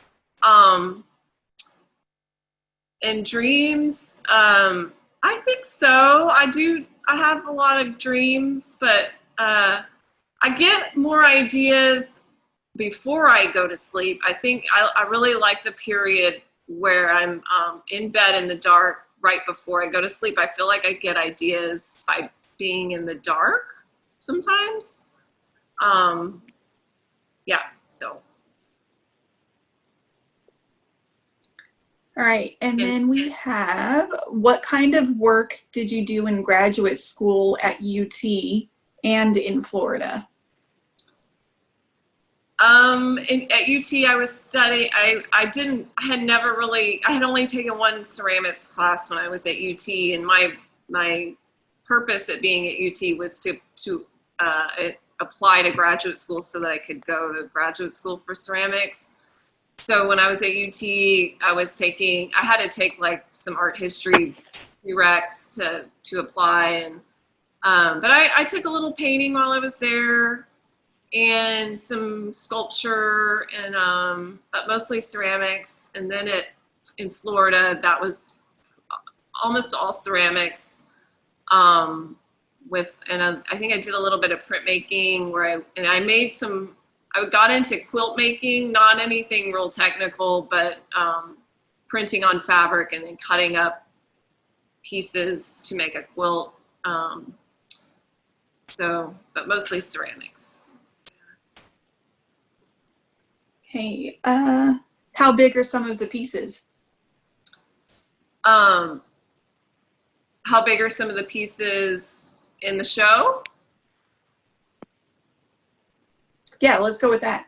And dreams, I think so. I have a lot of dreams, but I get more ideas before I go to sleep. I think I really like the period where I'm in bed in the dark right before I go to sleep. I feel like I get ideas by being in the dark sometimes. Yeah, so. All right, and then we have, what kind of work did you do in graduate school at UT and in Florida? At UT, I was studying. I had only taken one ceramics class when I was at UT, and my purpose at being at UT was to apply to graduate school so that I could go to graduate school for ceramics. So when I was at UT, I had to take like some art history prereqs to apply, and but I took a little painting while I was there, and some sculpture, and but mostly ceramics. And then in Florida, that was almost all ceramics. I think I did a little bit of printmaking I made some. I got into quilt making, not anything real technical, but printing on fabric and then cutting up pieces to make a quilt. But mostly ceramics. Okay. How big are some of the pieces? How big are some of the pieces in the show? Yeah, let's go with that.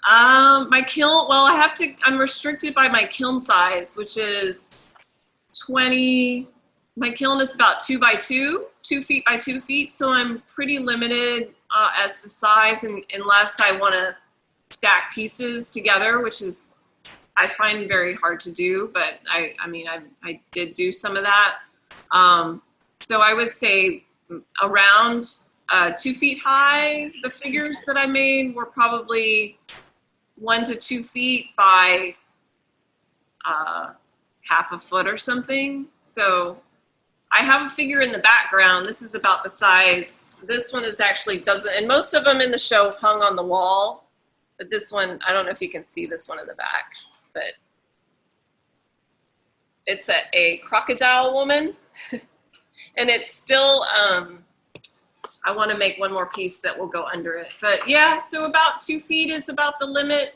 My kiln, well, I'm restricted by my kiln size, which is 20. My kiln is about 2 by 2 feet by 2 feet. So I'm pretty limited as to size, unless I want to stack pieces together, which is, I find very hard to do, but I did do some of that. So I would say around 2 feet high. The figures that I made were probably 1 to 2 feet by half a foot or something. So I have a figure in the background. This is about the size. This one is actually doesn't, and most of them in the show hung on the wall. But this one, I don't know if you can see this one in the back, but it's a Crocodile Woman. And it's still, I want to make one more piece that will go under it. But yeah, so about 2 feet is about the limit,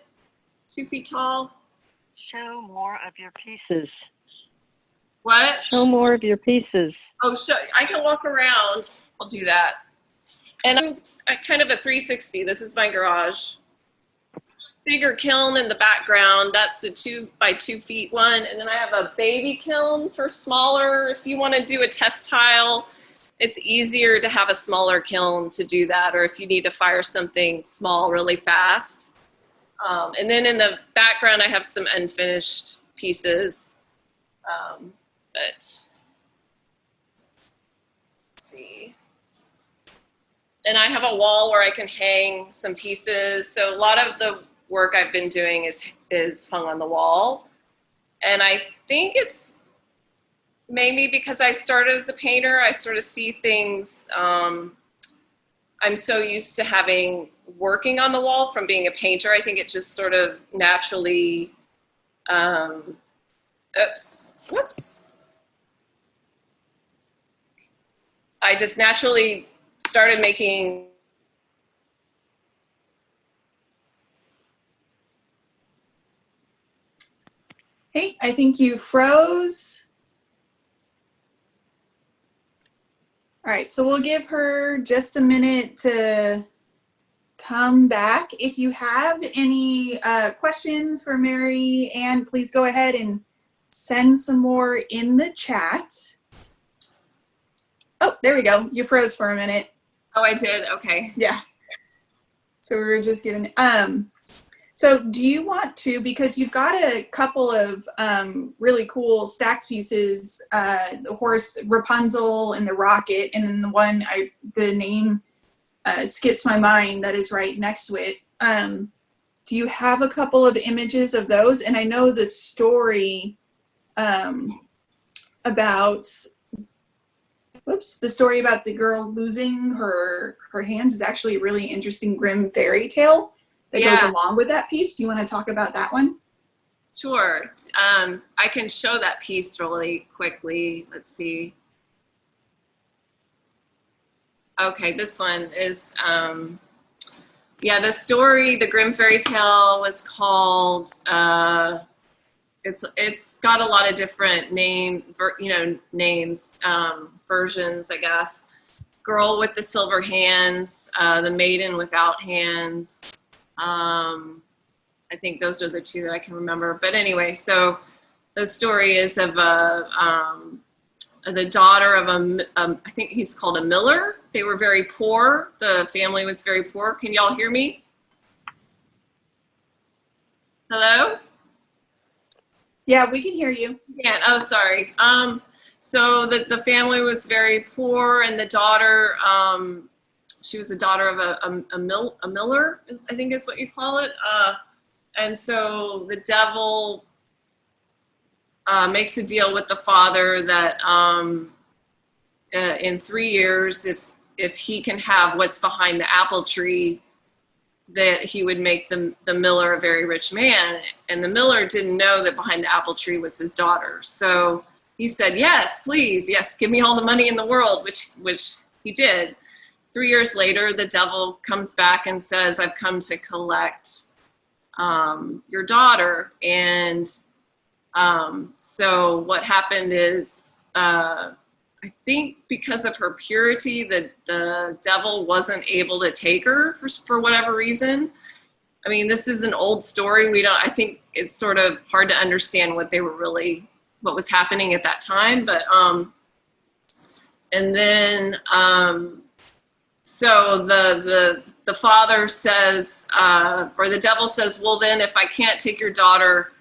2 feet tall. Show more of your pieces. What? Show more of your pieces. Oh, I can walk around. I'll do that. And I'm kind of a 360. This is my garage. Bigger kiln in the background. That's the 2 by 2 feet one. And then I have a baby kiln for smaller. If you want to do a textile, it's easier to have a smaller kiln to do that. Or if you need to fire something small really fast. And then in the background, I have some unfinished pieces. But let's see. And I have a wall where I can hang some pieces. So a lot of the work I've been doing is hung on the wall. And I think it's maybe because I started as a painter, I sort of see things, I'm so used to working on the wall from being a painter. I think it just sort of naturally, whoops. I just naturally started making. Hey, I think you froze. All right, so we'll give her just a minute to come back. If you have any questions for Marianne, please go ahead and send some more in the chat. Oh, there we go. You froze for a minute. Oh, I did. Okay. Yeah. So we were just giving. So do you want to, because you've got a couple of really cool stacked pieces, the horse Rapunzel and the rocket, and then the one the name skips my mind that is right next to it. Do you have a couple of images of those? And I know the story about. The story about the girl losing her hands is actually a really interesting grim fairy tale that goes along with that piece. Do you want to talk about that one? Sure. I can show that piece really quickly. Let's see. Okay, this one is, the story, the grim fairy tale was called, it's got a lot of different names, versions, I guess. Girl with the silver hands, the maiden without hands. I think those are the two that I can remember. But anyway, so the story is of the daughter of I think he's called a miller. They were very poor. The family was very poor. Can y'all hear me? Hello? Yeah, we can hear you. Yeah. Oh, sorry. So the family was very poor, and the daughter, she was the daughter of a miller, I think is what you call it. And so the devil makes a deal with the father that in 3 years, if he can have what's behind the apple tree, that he would make the miller a very rich man. And the miller didn't know that behind the apple tree was his daughter. So he said, yes, please, yes, give me all the money in the world, which he did. 3 years later, the devil comes back and says, I've come to collect your daughter. And so what happened is, I think because of her purity, the devil wasn't able to take her for whatever reason. I mean, this is an old story. I think it's sort of hard to understand what was happening at that time. But, and then, so the father says, or the devil says, well, then if I can't take your daughter,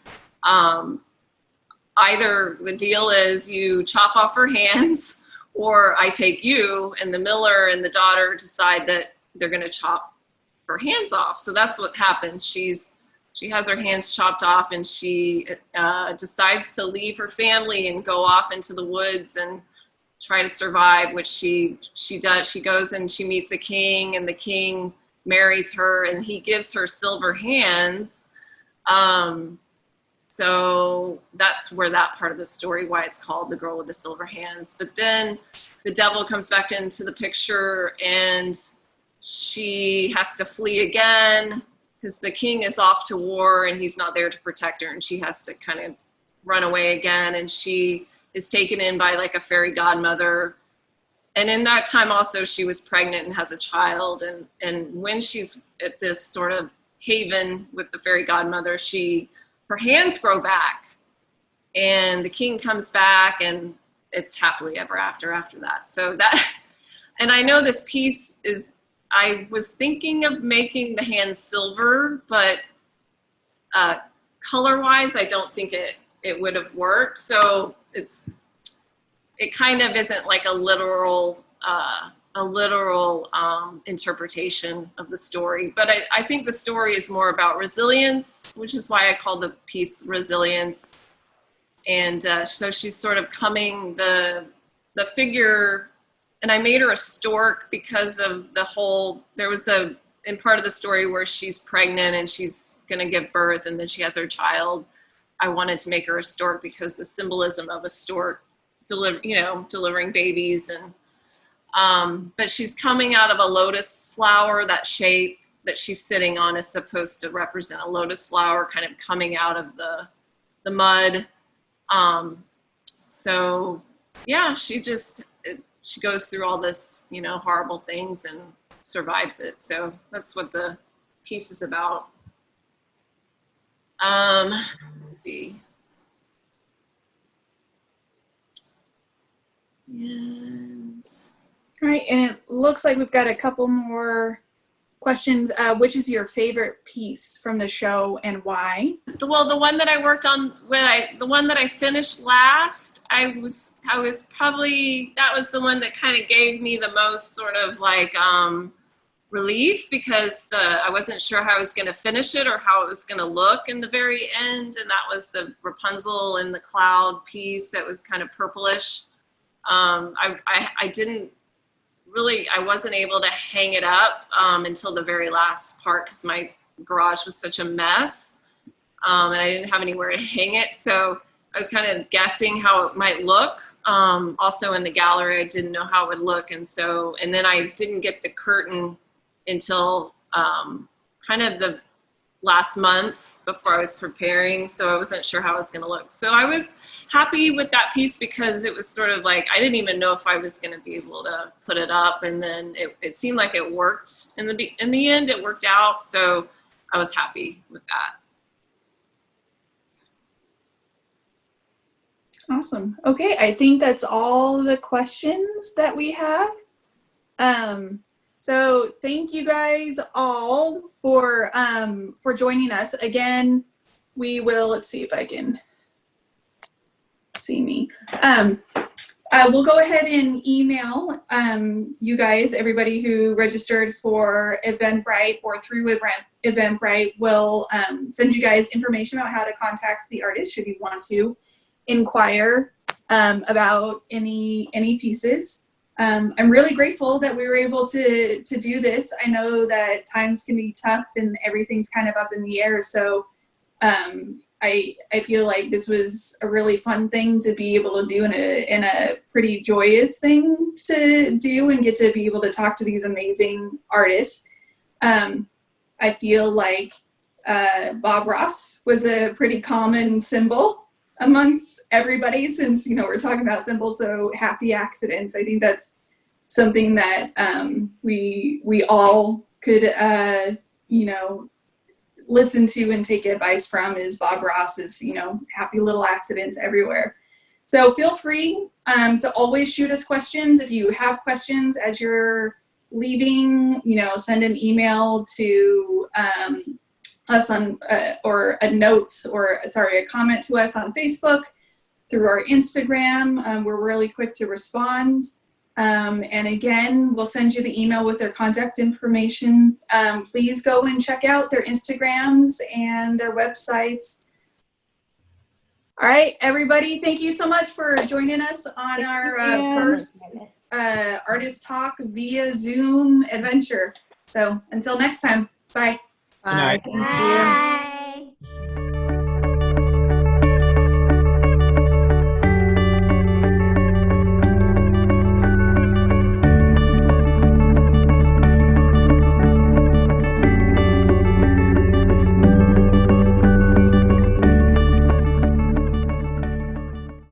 either the deal is you chop off her hands or I take you. And the miller and the daughter decide that they're going to chop her hands off. So that's what happens. She has her hands chopped off, and she decides to leave her family and go off into the woods and try to survive, which she does. She goes and she meets a king, and the king marries her, and he gives her silver hands. So that's where that part of the story, why it's called The Girl with the Silver Hands. But then the devil comes back into the picture, and she has to flee again because the king is off to war and he's not there to protect her, and she has to kind of run away again. And she is taken in by like a fairy godmother. And in that time also she was pregnant and has a child. And when she's at this sort of haven with the fairy godmother, her hands grow back, and the king comes back, and it's happily ever after that. So that, and I know this piece is, I was thinking of making the hands silver, but color-wise, I don't think it would have worked. So it kind of isn't like a literal interpretation of the story. But I think the story is more about resilience, which is why I call the piece Resilience. And so she's sort of coming, the figure, and I made her a stork because of there was in part of the story where she's pregnant and she's going to give birth, and then she has her child. I wanted to make her a stork because the symbolism of a stork delivering babies. And but she's coming out of a lotus flower. That shape that she's sitting on is supposed to represent a lotus flower kind of coming out of the mud. So yeah, she goes through all this, horrible things and survives it. So that's what the piece is about. Let's see. And All right, and it looks like we've got a couple more questions. Which is your favorite piece from the show and why? Well, the one that I worked on the one that I finished last, I was probably, that was the one that kind of gave me the most sort of like relief, because I wasn't sure how I was going to finish it or how it was going to look in the very end. And that was the Rapunzel in the cloud piece that was kind of purplish. I didn't really, I wasn't able to hang it up until the very last part because my garage was such a mess, and I didn't have anywhere to hang it. So I was kind of guessing how it might look. Also in the gallery, I didn't know how it would look. And then I didn't get the curtain until kind of the last month before I was preparing. So I wasn't sure how it was going to look. So I was happy with that piece because it was sort of like, I didn't even know if I was going to be able to put it up. And then it seemed like it worked in the end, it worked out. So I was happy with that. Awesome. Okay, I think that's all the questions that we have. So thank you guys all for joining us. Again, we will, let's see if I can see me. We'll go ahead and email you guys, everybody who registered for Eventbrite or through Eventbrite. We'll send you guys information about how to contact the artist should you want to inquire about any pieces. I'm really grateful that we were able to do this. I know that times can be tough and everything's kind of up in the air. So I feel like this was a really fun thing to be able to do and a pretty joyous thing to do and get to be able to talk to these amazing artists. I feel like Bob Ross was a pretty common symbol amongst everybody since, we're talking about symbols, so happy accidents. I think that's something that we all could, listen to and take advice from is Bob Ross's, happy little accidents everywhere. So feel free to always shoot us questions. If you have questions as you're leaving, send an email to us on, or a note, or a comment to us on Facebook, through our Instagram. We're really quick to respond. And again, we'll send you the email with their contact information. Please go and check out their Instagrams and their websites. All right, everybody, thank you so much for joining us on our first Artist Talk via Zoom adventure. So until next time, bye. Bye. Good night. Thank you. Bye.